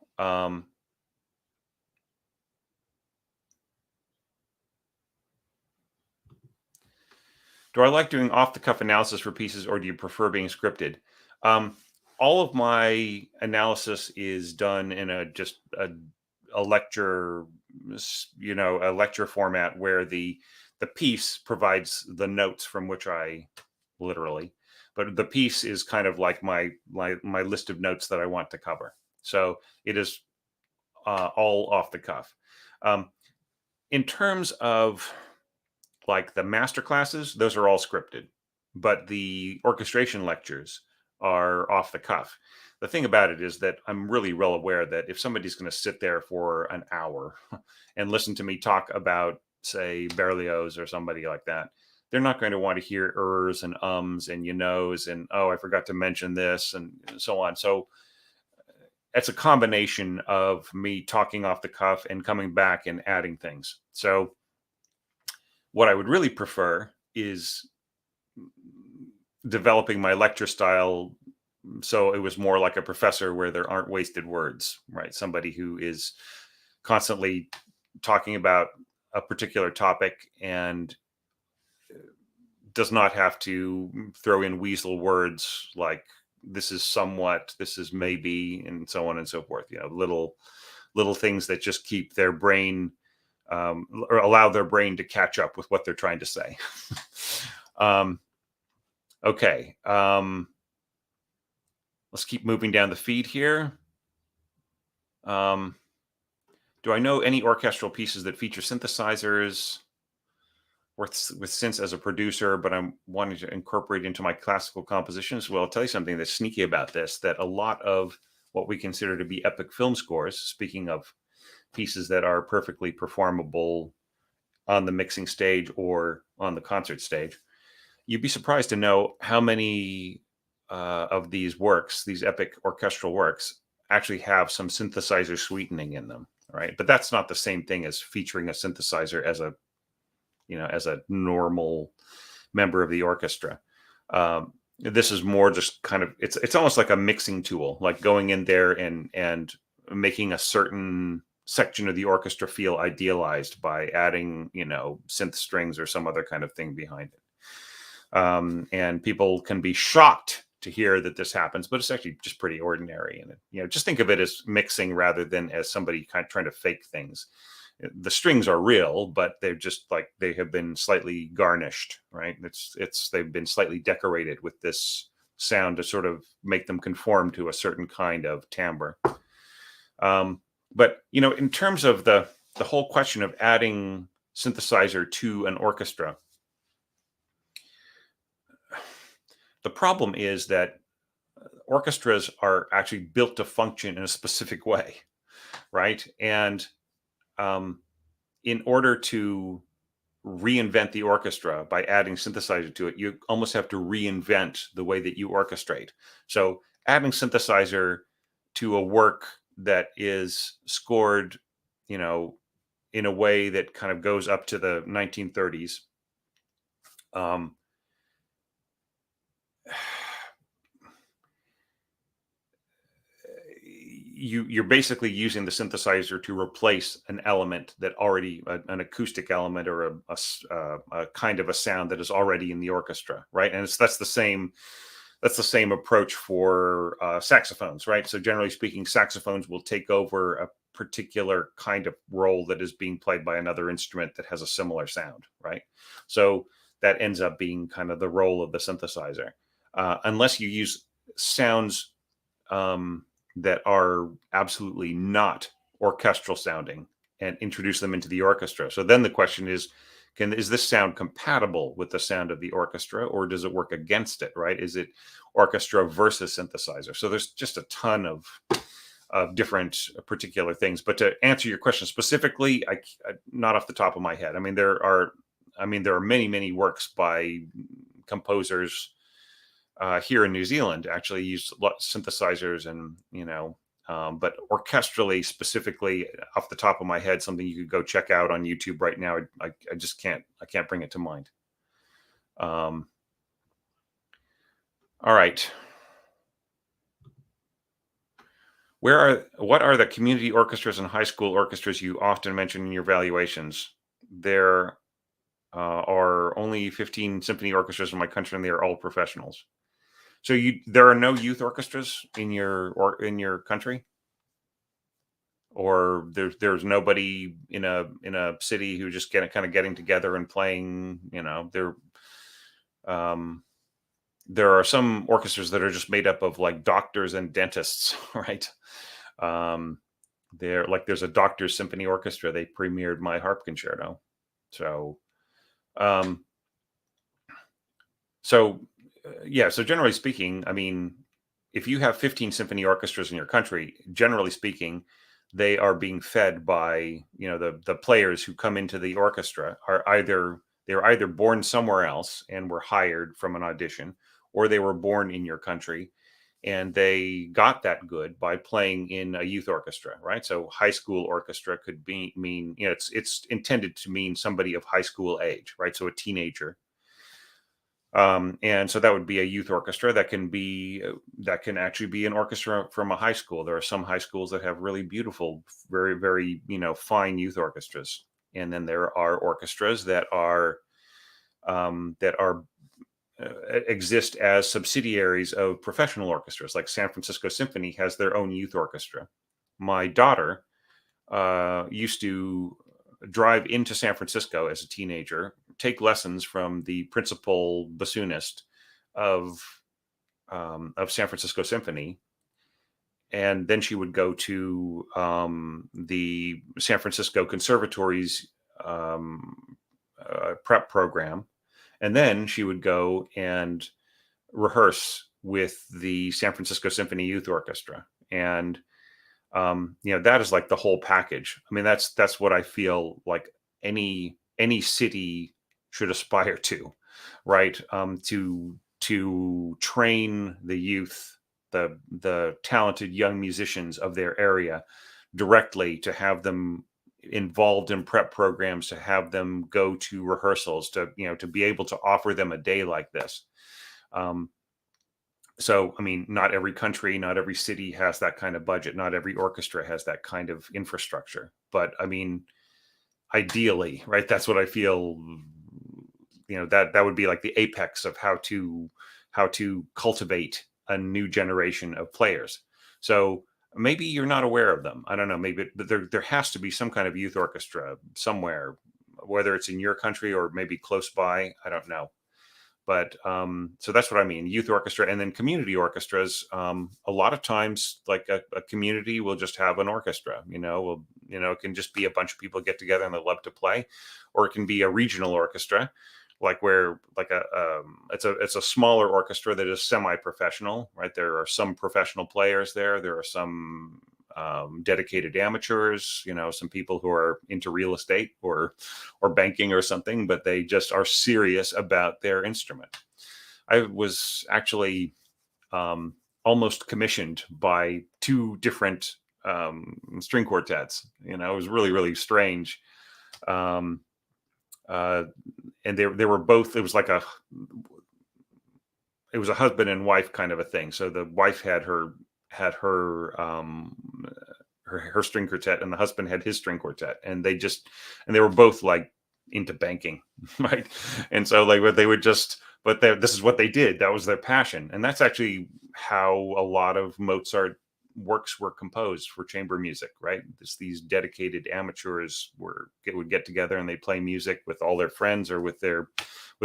S1: Do I like doing off-the-cuff analysis for pieces, or do you prefer being scripted? All of my analysis is done in a lecture, a lecture format, where the piece provides the notes from which I literally, but the piece is kind of like my list of notes that I want to cover. So it is all off the cuff. In terms of like the master classes, those are all scripted, but the orchestration lectures are off the cuff. The thing about it is that I'm really well aware that if somebody's going to sit there for an hour and listen to me talk about, say, Berlioz or somebody like that, they're not going to want to hear ers and ums and and oh, I forgot to mention this and so on. So it's a combination of me talking off the cuff and coming back and adding things. So what I would really prefer is developing my lecture style so it was more like a professor, where there aren't wasted words, right? Somebody who is constantly talking about a particular topic and does not have to throw in weasel words like this is somewhat, this is maybe, and so on and so forth. Little things that just keep their brain or allow their brain to catch up with what they're trying to say. Okay. Let's keep moving down the feed here. Do I know any orchestral pieces that feature synthesizers with synths as a producer, but I'm wanting to incorporate into my classical compositions? Well, I'll tell you something that's sneaky about this, that a lot of what we consider to be epic film scores, speaking of pieces that are perfectly performable on the mixing stage or on the concert stage, you'd be surprised to know how many of these works, these epic orchestral works, actually have some synthesizer sweetening in them, right? But that's not the same thing as featuring a synthesizer as a, as a normal member of the orchestra. This is more just kind of, it's almost like a mixing tool, like going in there and making a certain section of the orchestra feel idealized by adding, synth strings or some other kind of thing behind it. And people can be shocked to hear that this happens, but it's actually just pretty ordinary. And just think of it as mixing rather than as somebody kind of trying to fake things. The strings are real, but they're just like, they have been slightly garnished, right? They've been slightly decorated with this sound to sort of make them conform to a certain kind of timbre. But in terms of the whole question of adding synthesizer to an orchestra, the problem is that orchestras are actually built to function in a specific way, right? And in order to reinvent the orchestra by adding synthesizer to it, you almost have to reinvent the way that you orchestrate. So adding synthesizer to a work that is scored, in a way that kind of goes up to the 1930s, you're basically using the synthesizer to replace an element that already, an acoustic element or a kind of a sound that is already in the orchestra, right? And that's the same approach for saxophones, right? So generally speaking, saxophones will take over a particular kind of role that is being played by another instrument that has a similar sound, right? So that ends up being kind of the role of the synthesizer, unless you use sounds that are absolutely not orchestral sounding and introduce them into the orchestra. So then the question is this sound compatible with the sound of the orchestra, or does it work against it, right? Is it orchestra versus synthesizer? So there's just a ton of different particular things. But to answer your question specifically, I not off the top of my head. I mean, there are many, many works by composers here in New Zealand actually use synthesizers, and but orchestrally, specifically, off the top of my head, something you could go check out on YouTube right now. I just can't bring it to mind. All right. What are the community orchestras and high school orchestras you often mention in your evaluations? There are only 15 symphony orchestras in my country, and they are all professionals. So there are no youth orchestras in your country, or there's nobody in a city who just kind of getting together and playing. There are some orchestras that are just made up of like doctors and dentists, right? There's a doctor's symphony orchestra. They premiered my harp concerto. So generally speaking, I mean, if you have 15 symphony orchestras in your country, generally speaking, they are being fed by, the players who come into the orchestra they're either born somewhere else and were hired from an audition, or they were born in your country and they got that good by playing in a youth orchestra, right? So high school orchestra could mean, it's intended to mean somebody of high school age, right? So a teenager. And so that would be a youth orchestra. That can actually be an orchestra from a high school. There are some high schools that have really beautiful, very, very, fine youth orchestras. And then there are orchestras that are exist as subsidiaries of professional orchestras. Like San Francisco Symphony has their own youth orchestra. My daughter used to drive into San Francisco as a teenager, take lessons from the principal bassoonist of San Francisco Symphony, and then she would go to the San Francisco Conservatory's prep program, and then she would go and rehearse with the San Francisco Symphony Youth Orchestra. And that is like the whole package. I mean, that's what I feel like any city should aspire to, right? To train the youth, the talented young musicians of their area directly, to have them involved in prep programs, to have them go to rehearsals, to be able to offer them a day like this. So, I mean, not every country, not every city has that kind of budget. Not every orchestra has that kind of infrastructure. But I mean, ideally, right? That's what I feel, that would be like the apex of how to cultivate a new generation of players. So maybe you're not aware of them. I don't know. Maybe, but there has to be some kind of youth orchestra somewhere, whether it's in your country or maybe close by. I don't know. But so that's what I mean, youth orchestra. And then community orchestras, a lot of times, like a community will just have an orchestra, it can just be a bunch of people get together and they love to play, or it can be a regional orchestra, like where like it's a smaller orchestra that is semi-professional, right? There are some professional players there. There are some dedicated amateurs, some people who are into real estate or banking or something, but they just are serious about their instrument. I was actually almost commissioned by two different string quartets. It was really, really strange. And they were both, it was a husband and wife kind of a thing. So the wife had her string quartet, and the husband had his string quartet, and they were both like into banking, right? And so like this is what they did. That was their passion. And that's actually how a lot of Mozart works were composed for chamber music, right? These dedicated amateurs would get together and they play music with all their friends or with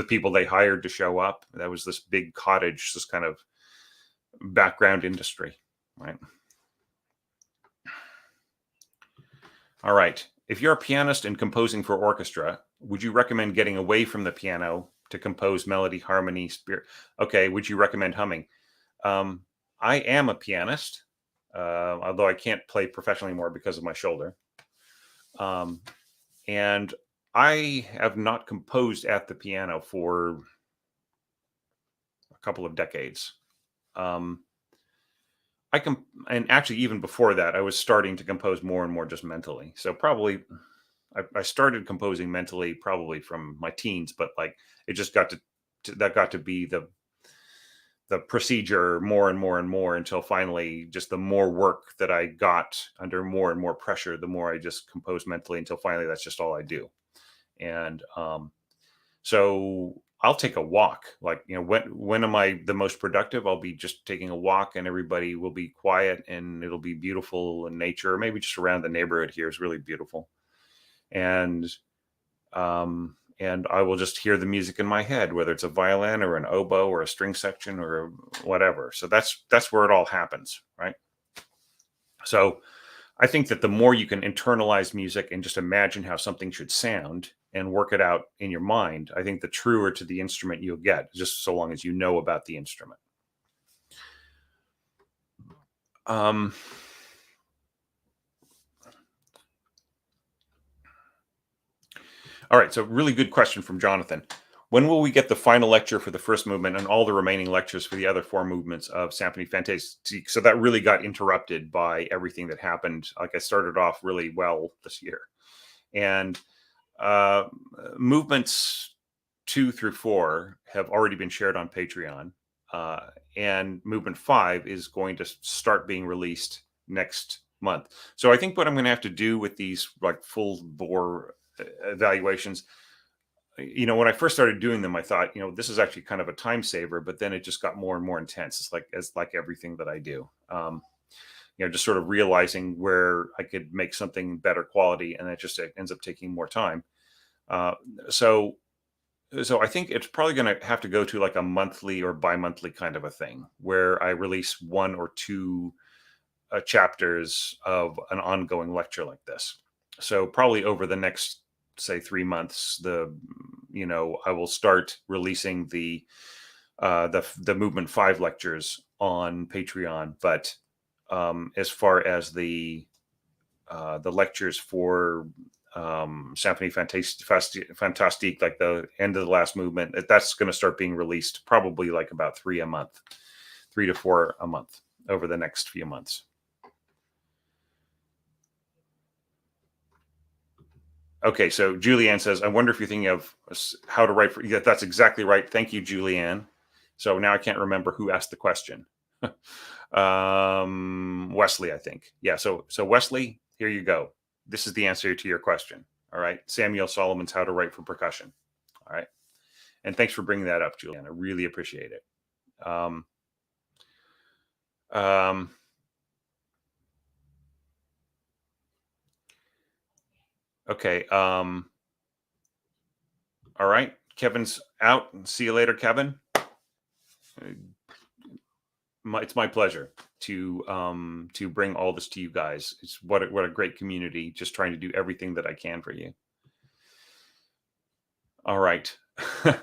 S1: people they hired to show up. That was this big cottage, this kind of background industry, right? All right. If you're a pianist and composing for orchestra, would you recommend getting away from the piano to compose melody, harmony, spirit? Okay. Would you recommend humming? I am a pianist, although I can't play professionally anymore because of my shoulder. And I have not composed at the piano for a couple of decades. And actually, even before that, I was starting to compose more and more just mentally. So probably I started composing mentally probably from my teens, but like it just got to be the procedure more and more and more, until finally just the more work that I got under more and more pressure, the more I just composed mentally, until finally that's just all I do. And so I'll take a walk. Like, when am I the most productive? I'll be just taking a walk and everybody will be quiet and it'll be beautiful in nature, or maybe just around the neighborhood here is really beautiful. And I will just hear the music in my head, whether it's a violin or an oboe or a string section or whatever. So that's where it all happens, right? So I think that the more you can internalize music and just imagine how something should sound and work it out in your mind, I think the truer to the instrument you'll get, just so long as you know about the instrument. All right, so really good question from Jonathan. When will we get the final lecture for the first movement and all the remaining lectures for the other four movements of Symphonie Fantastique? So that really got interrupted by everything that happened. Like, I started off really well this year. And movements 2 through 4 have already been shared on Patreon. And movement 5 is going to start being released next month. So I think what I'm going to have to do with these like full bore evaluations, when I first started doing them, I thought, this is actually kind of a time saver, but then it just got more and more intense. It's like everything that I do. Just sort of realizing where I could make something better quality, and it ends up taking more time. So I think it's probably going to have to go to like a monthly or bi-monthly kind of a thing, where I release 1 or 2 chapters of an ongoing lecture like this. So probably over the next, say, 3 months, I will start releasing the Movement 5 lectures on Patreon. But as far as the lectures for Symphonie Fantastique, like the end of the last movement, that's going to start being released probably like about 3 to 4 a month over the next few months. Okay, so Julianne says, I wonder if you're thinking of how to write for... Yeah, that's exactly right. Thank you, Julianne. So now I can't remember who asked the question. Wesley, I think. Yeah, so Wesley, here you go. This is the answer to your question. All right. Samuel Solomon's How to Write for Percussion. All right. And thanks for bringing that up, Julianne. I really appreciate it. Okay. All right. Kevin's out. See you later, Kevin. It's my pleasure to bring all this to you guys. It's what a great community. Just trying to do everything that I can for you. All right. All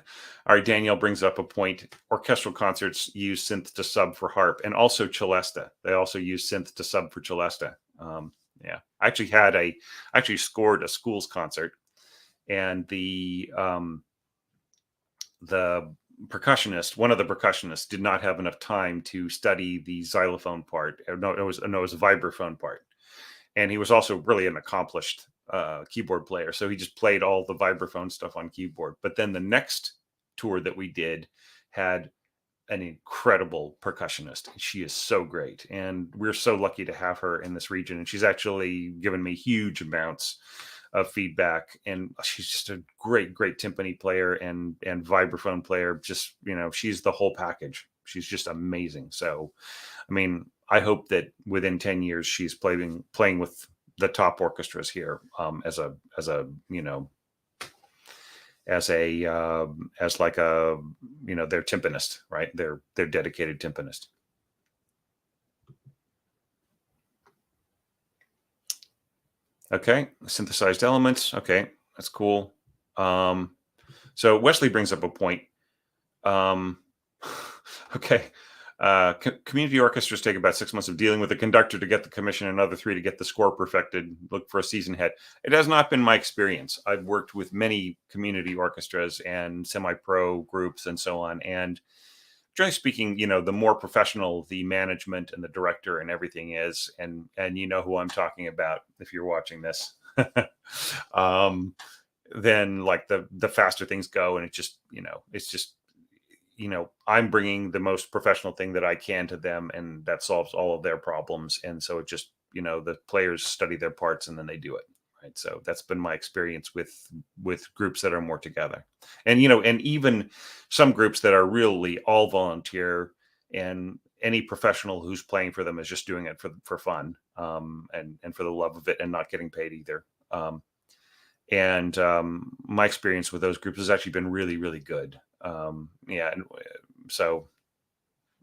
S1: right. Danielle brings up a point. Orchestral concerts use synth to sub for harp, and also celesta. They also use synth to sub for celesta. Yeah, I actually scored a schools concert, and the percussionist, one of the percussionists, did not have enough time to study the xylophone part. No, it was a vibraphone part, and he was also really an accomplished keyboard player, so he just played all the vibraphone stuff on keyboard. But then the next tour that we did had an incredible percussionist. She is so great, and we're so lucky to have her in this region, and she's actually given me huge amounts of feedback, and she's just a great timpani player and vibraphone player. Just, she's the whole package. She's just amazing. So I mean, I hope that within 10 years she's playing with the top orchestras here, as like a their timpanist, right? Their dedicated timpanist. Okay, synthesized elements. Okay, that's cool. So Wesley brings up a point. Okay. Community orchestras take about 6 months of dealing with the conductor to get the commission, another 3 to get the score perfected, look for a season head. It has not been my experience. I've worked with many community orchestras and semi-pro groups and so on. And generally speaking, the more professional the management and the director and everything is, and you know who I'm talking about if you're watching this, then like the faster things go. And it's just, I'm bringing the most professional thing that I can to them, and that solves all of their problems. And so it just, the players study their parts and then they do it. Right. So that's been my experience with groups that are more together. And, and even some groups that are really all volunteer, and any professional who's playing for them is just doing it for fun, and for the love of it, and not getting paid either. My experience with those groups has actually been really, really good. Yeah. And so,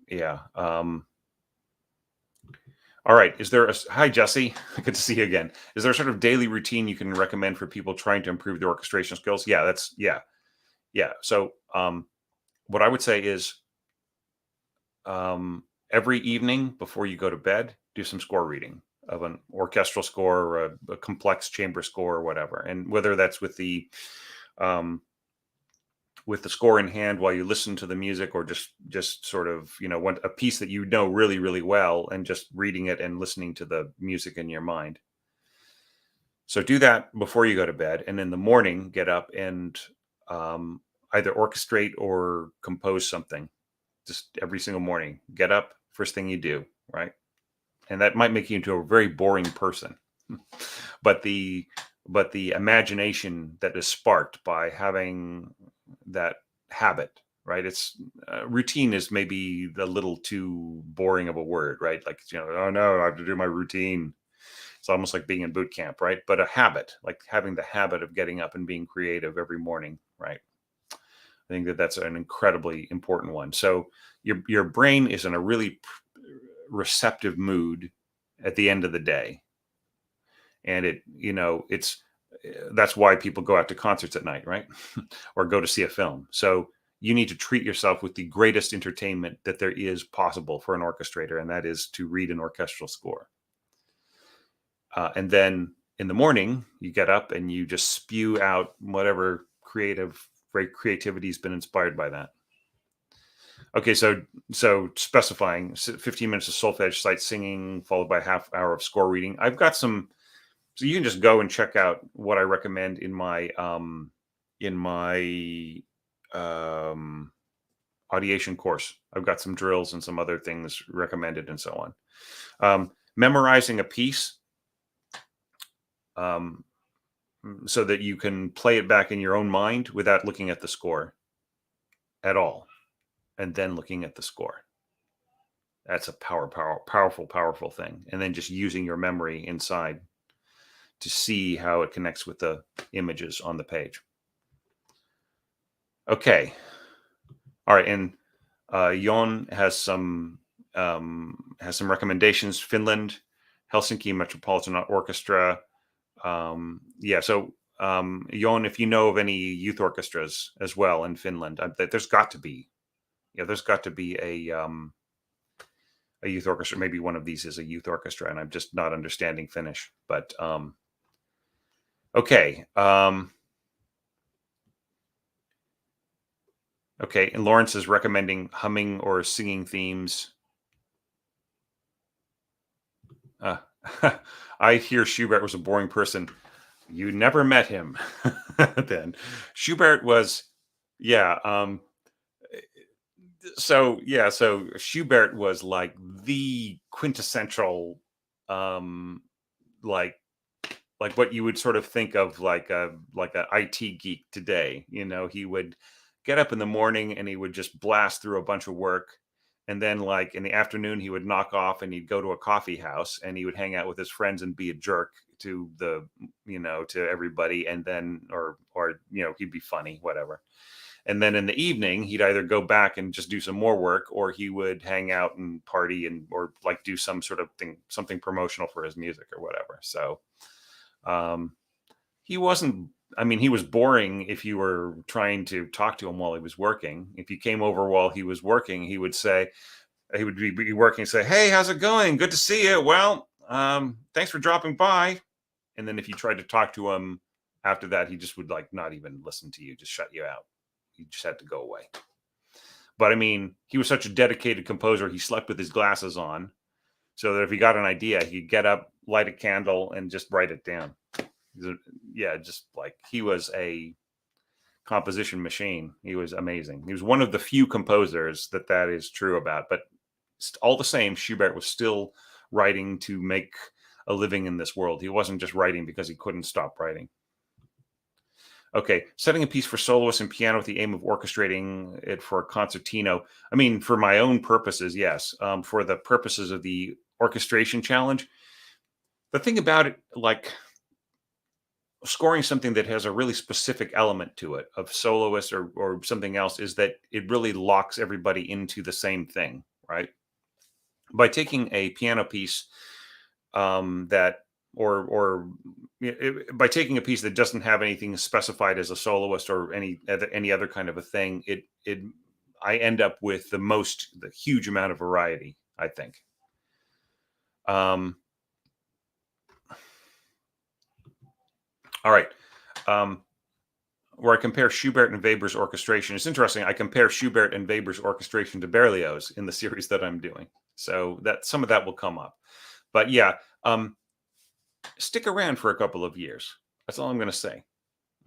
S1: yeah. All right. Hi, Jesse. Good to see you again. Is there a sort of daily routine you can recommend for people trying to improve their orchestration skills? Yeah, yeah. So, what I would say is, every evening before you go to bed, do some score reading of an orchestral score or a complex chamber score or whatever. And whether that's with the score in hand while you listen to the music, or just sort of, a piece that really, really well, and just reading it and listening to the music in your mind. So do that before you go to bed. And in the morning, get up and either orchestrate or compose something. Just every single morning, get up, first thing you do, right? And that might make you into a very boring person. But but the imagination that is sparked by having that habit, right? It's routine is maybe a little too boring of a word, right? Like, oh no, I have to do my routine. It's almost like being in boot camp, right? But a habit, like having the habit of getting up and being creative every morning, right? I think that that's an incredibly important one. So your brain is in a really receptive mood at the end of the day, and that's why people go out to concerts at night, right? Or go to see a film. So you need to treat yourself with the greatest entertainment that there is possible for an orchestrator, and that is to read an orchestral score. And then in the morning, you get up and you just spew out whatever creativity has been inspired by that. Okay, so specifying 15 minutes of solfege sight singing followed by a half hour of score reading. I've got some, so you can just go and check out what I recommend in my audiation course. I've got some drills and some other things recommended and so on. Memorizing a piece so that you can play it back in your own mind without looking at the score at all, and then looking at the score. That's a powerful thing. And then just using your memory inside to see how it connects with the images on the page. Okay. All right. And Jon has some recommendations. Finland, Helsinki Metropolitan Orchestra. So Jon, if you know of any youth orchestras as well in Finland, there's got to be a youth orchestra. Maybe one of these is a youth orchestra, and I'm just not understanding Finnish. But okay. Okay, and Lawrence is recommending humming or singing themes. I hear Schubert was a boring person. You never met him. Then Schubert was, so Schubert was like the quintessential, like what you would sort of think of like a IT geek today. He would get up in the morning and he would just blast through a bunch of work. And then like in the afternoon, he would knock off and he'd go to a coffee house and he would hang out with his friends and be a jerk to to everybody. And then, or he'd be funny, whatever. And then in the evening, he'd either go back and just do some more work, or he would hang out and party or like do some sort of thing, something promotional for his music or whatever. So he wasn't, he was boring if you were trying to talk to him while he was working. If you came over while he was working, he would be working and say, "Hey, how's it going? Good to see you. Well, thanks for dropping by." And then if you tried to talk to him after that, he just would like not even listen to you, just shut you out. You just had to go away. But he was such a dedicated composer. He slept with his glasses on, so that if he got an idea, he'd get up, light a candle, and just write it down. Yeah, just like he was a composition machine. He was amazing. He was one of the few composers that is true about. But all the same, Schubert was still writing to make a living in this world. He wasn't just writing because he couldn't stop writing. Okay, setting a piece for soloist and piano with the aim of orchestrating it for a concertino. For my own purposes, yes. For the purposes of the orchestration challenge, the thing about it, like scoring something that has a really specific element to it, of soloist or something else, is that it really locks everybody into the same thing, right? By taking a piano piece by taking a piece that doesn't have anything specified as a soloist or any other kind of a thing, I end up with the huge amount of variety, I think. All right. Where I compare Schubert and Weber's orchestration. It's interesting. I compare Schubert and Weber's orchestration to Berlioz in the series that I'm doing. So that some of that will come up. But yeah, stick around for a couple of years. That's all I'm going to say.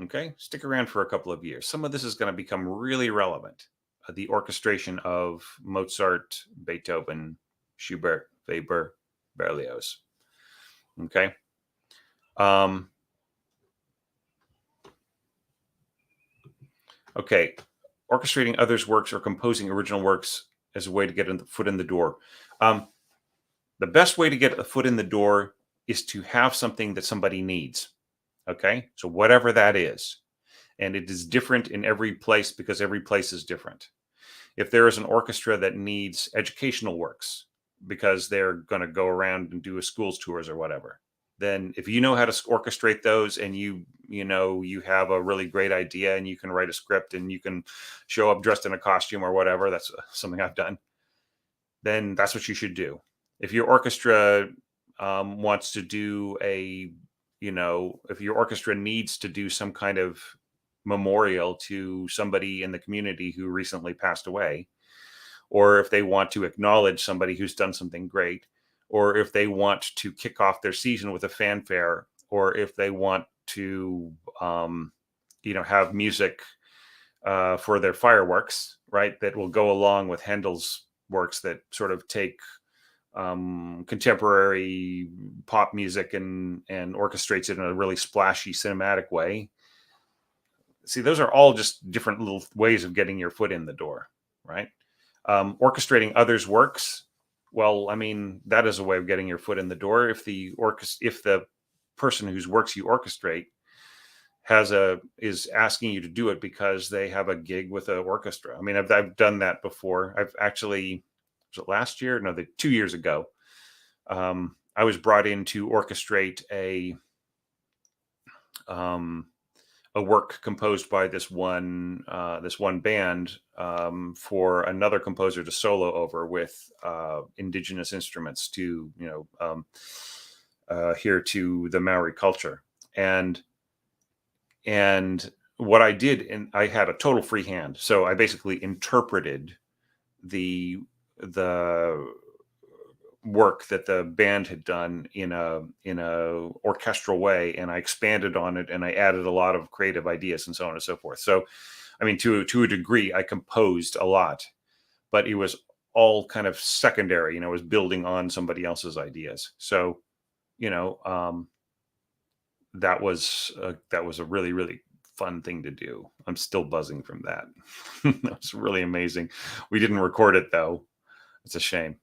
S1: Okay? Stick around for a couple of years. Some of this is going to become really relevant. The orchestration of Mozart, Beethoven, Schubert, Weber, Berlioz. Okay? Okay, orchestrating others' works or composing original works as a way to get a foot in the door. The best way to get a foot in the door is to have something that somebody needs. Okay, so whatever that is, and it is different in every place because every place is different. If there is an orchestra that needs educational works because they're going to go around and do a schools tours or whatever, then if you know how to orchestrate those, and you have a really great idea and you can write a script and you can show up dressed in a costume or whatever, that's something I've done, then that's what you should do. If your orchestra wants to do if your orchestra needs to do some kind of memorial to somebody in the community who recently passed away, or if they want to acknowledge somebody who's done something great, or if they want to kick off their season with a fanfare, or if they want to, have music for their fireworks, right? That will go along with Handel's works that sort of take contemporary pop music and orchestrates it in a really splashy cinematic way. See, those are all just different little ways of getting your foot in the door, right? Orchestrating others' works, well, I mean, that is a way of getting your foot in the door. If the person whose works you orchestrate is asking you to do it because they have a gig with an orchestra. I mean, I've done that before. I've actually, was it last year? No, 2 years ago. I was brought in to orchestrate a work composed by this one band for another composer to solo over with indigenous instruments to here to the Maori culture. And what I did, and I had a total free hand, so I basically interpreted the work that the band had done in a orchestral way, and I expanded on it, and I added a lot of creative ideas and so on and so forth. So, I mean, to a degree, I composed a lot, but it was all kind of secondary. It was building on somebody else's ideas. So, that was a really, really fun thing to do. I'm still buzzing from that. That was really amazing. We didn't record it though. It's a shame.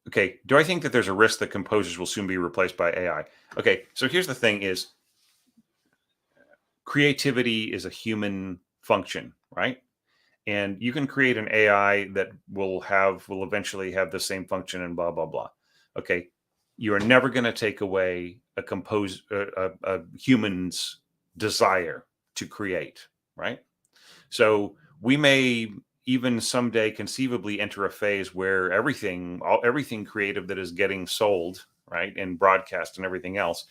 S1: Okay, do I think that there's a risk that composers will soon be replaced by AI? Okay, so here's the thing is creativity is a human function, right? And you can create an AI that will eventually have the same function and blah, blah, blah. Okay, you are never going to take away a human's desire to create, right? So we may even someday conceivably enter a phase where everything creative that is getting sold, right, and broadcast and everything else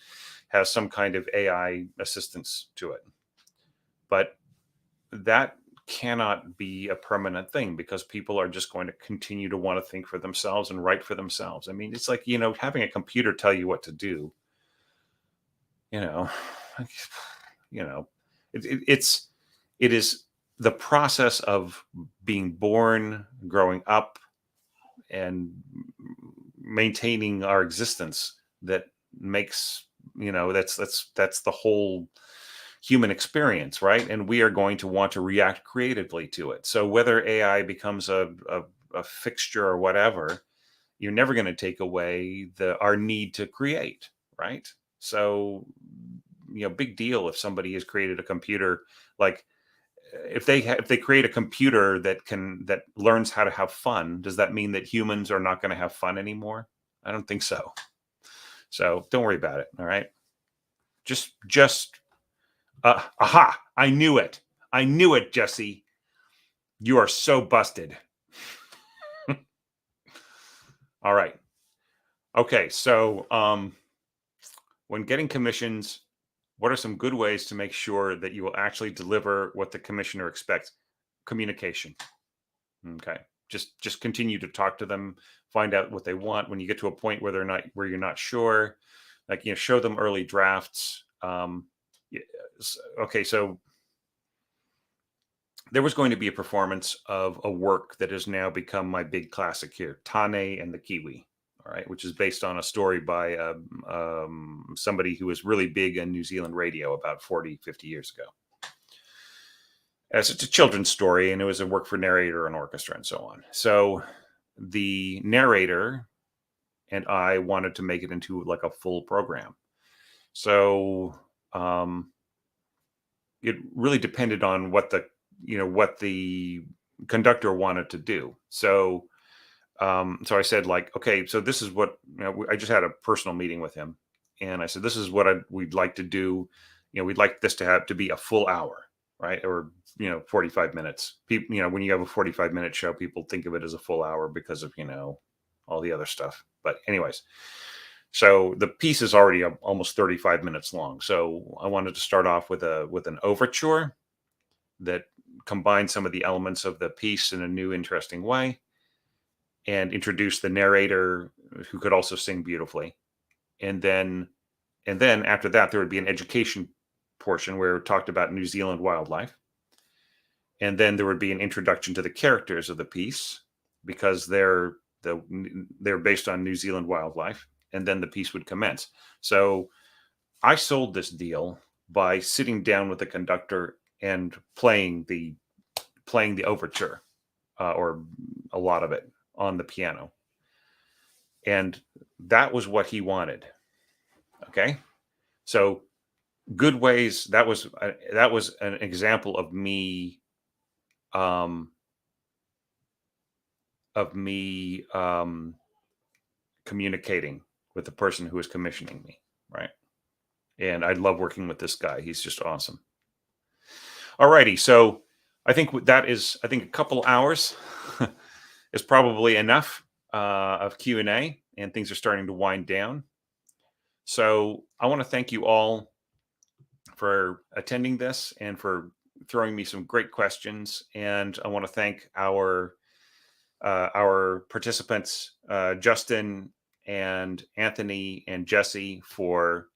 S1: has some kind of AI assistance to it. But that cannot be a permanent thing because people are just going to continue to want to think for themselves and write for themselves. I mean, it's like, having a computer tell you what to do, it is the process of being born, growing up, and maintaining our existence that makes, that's the whole human experience, right? And we are going to want to react creatively to it. So whether AI becomes a fixture or whatever, you're never going to take away our need to create, right? So, big deal if somebody has created a computer, like if they create a computer that learns how to have fun, does that mean that humans are not going to have fun anymore? I don't think so. So don't worry about it. All right. Just aha! I knew it. I knew it, Jesse. You are so busted. All right. Okay. So, when getting commissions, what are some good ways to make sure that you will actually deliver what the commissioner expects? Communication. Okay. Just continue to talk to them, find out what they want. When you get to a point where you're not sure, like, show them early drafts. Okay. So there was going to be a performance of a work that has now become my big classic here, Tane and the Kiwi. all right, which is based on a story by somebody who was really big in New Zealand radio about 40, 50 years ago. As it's a children's story, and it was a work for narrator and orchestra and so on. So the narrator and I wanted to make it into like a full program. So it really depended on what the conductor wanted to do. So so I said, like, okay, so this is what, I just had a personal meeting with him, and I said, this is what we'd like to do. We'd like this to be a full hour, right? Or 45 minutes. People, when you have a 45-minute show, people think of it as a full hour because of all the other stuff. But anyways, so the piece is already almost 35 minutes long. So I wanted to start off with an overture that combined some of the elements of the piece in a new, interesting way, and introduce the narrator, who could also sing beautifully. And then after that, there would be an education portion where it talked about New Zealand wildlife. And then there would be an introduction to the characters of the piece, because they're based on New Zealand wildlife. And then the piece would commence. So I sold this deal by sitting down with the conductor and playing the overture, or a lot of it, on the piano. And that was what he wanted. Okay. So Good Ways, that was an example of me communicating with the person who was commissioning me, right? And I love working with this guy. He's just awesome. Alrighty, so I think a couple hours is probably enough of Q&A, and things are starting to wind down. So I want to thank you all for attending this and for throwing me some great questions. And I want to thank our participants, Justin and Anthony and Jesse, for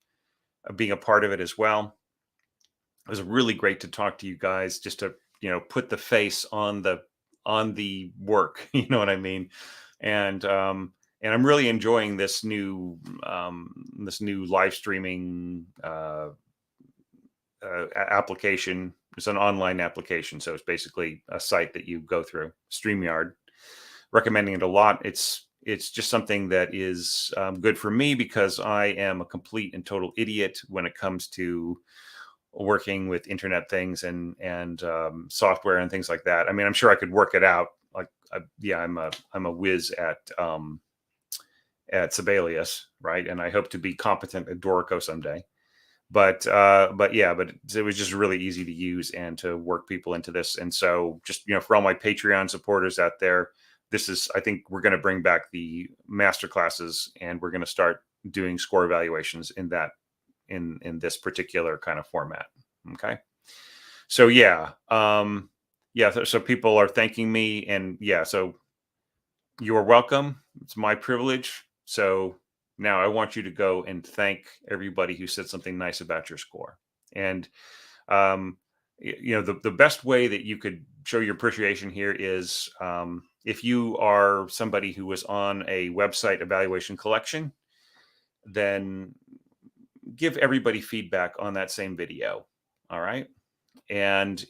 S1: being a part of it as well. It was really great to talk to you guys, just to put the face on the work. You know what I mean? And I'm really enjoying this new live streaming application. It's an online application, so it's basically a site that you go through. StreamYard, recommending it a lot. It's just something that is good for me, because I am a complete and total idiot when it comes to working with internet things and software and things like that. I mean, I'm sure I could work it out. Like, I'm a whiz at Sibelius, right? And I hope to be competent at Dorico someday. But it was just really easy to use and to work people into this. And so, just for all my Patreon supporters out there, I think we're going to bring back the master classes, and we're going to start doing score evaluations in this particular kind of format. Okay. So so people are thanking me, and so you're welcome. It's my privilege. So now I want you to go and thank everybody who said something nice about your score. And the best way that you could show your appreciation here is, if you are somebody who was on a website evaluation collection, then give everybody feedback on that same video. All right. And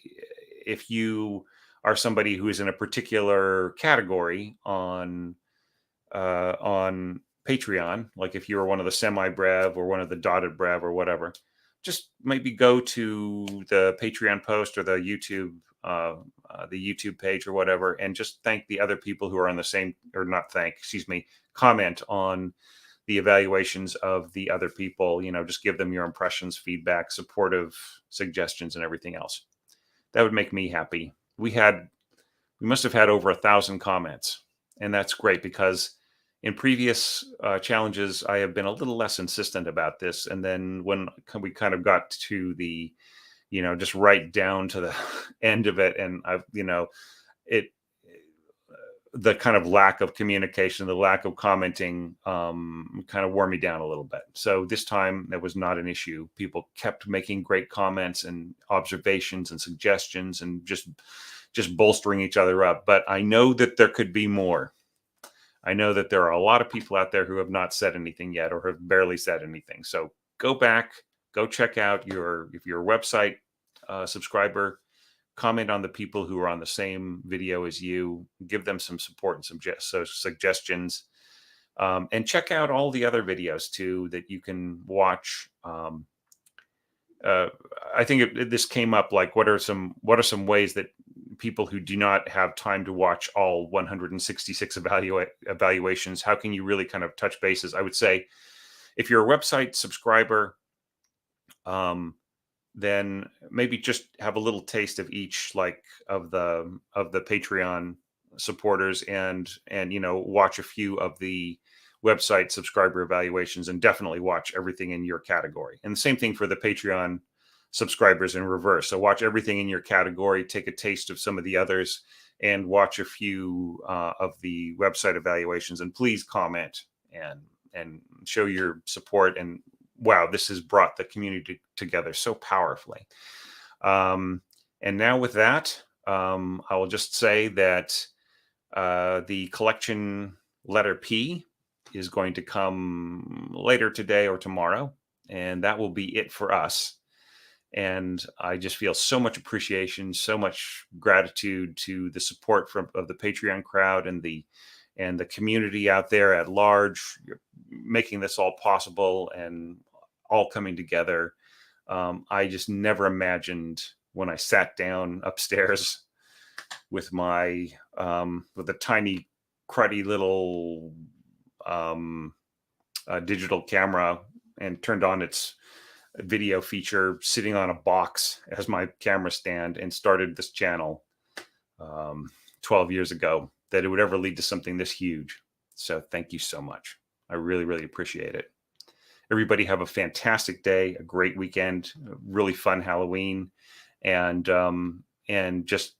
S1: if you are somebody who is in a particular category on Patreon, like if you were one of the semi-brev or one of the dotted brev or whatever, just maybe go to the Patreon post or the YouTube page or whatever, and just thank the other people who are on the same, or not thank, excuse me, comment on the evaluations of the other people. Just give them your impressions, feedback, supportive suggestions, and everything else. That would make me happy. We must have had over 1,000 comments, and that's great, because in previous challenges, I have been a little less insistent about this. And then when we kind of got to the, just right down to the end of it, and the kind of lack of communication, the lack of commenting, kind of wore me down a little bit. So this time that was not an issue. People kept making great comments and observations and suggestions, and just bolstering each other up. But I know that there could be more. I know that there are a lot of people out there who have not said anything yet or have barely said anything. So go back, go check out if you're a website subscriber, comment on the people who are on the same video as you, give them some support and suggestions, and check out all the other videos too that you can watch. I think this came up like what are some ways that people who do not have time to watch all 166 evaluations, how can you really kind of touch bases? I would say if you're a website subscriber, then maybe just have a little taste of each, like of the Patreon supporters, and watch a few of the website subscriber evaluations, and definitely watch everything in your category. And the same thing for the Patreon subscribers in reverse. So watch everything in your category, take a taste of some of the others, and watch a few of the website evaluations. And please comment and show your support. And wow, this has brought the community together so powerfully. And now with that, I will just say that the collection letter P is going to come later today or tomorrow, and that will be it for us. And I just feel so much appreciation, so much gratitude to the support of the Patreon crowd and the community out there at large, making this all possible and all coming together. I just never imagined when I sat down upstairs with my with a tiny cruddy little digital camera and turned on its video feature, sitting on a box as my camera stand, and started this channel 12 years ago, that it would ever lead to something this huge. So thank you so much. I really, really appreciate it. Everybody have a fantastic day, a great weekend, a really fun Halloween, and just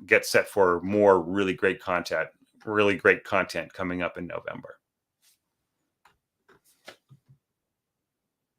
S1: get set for more really great content coming up in November.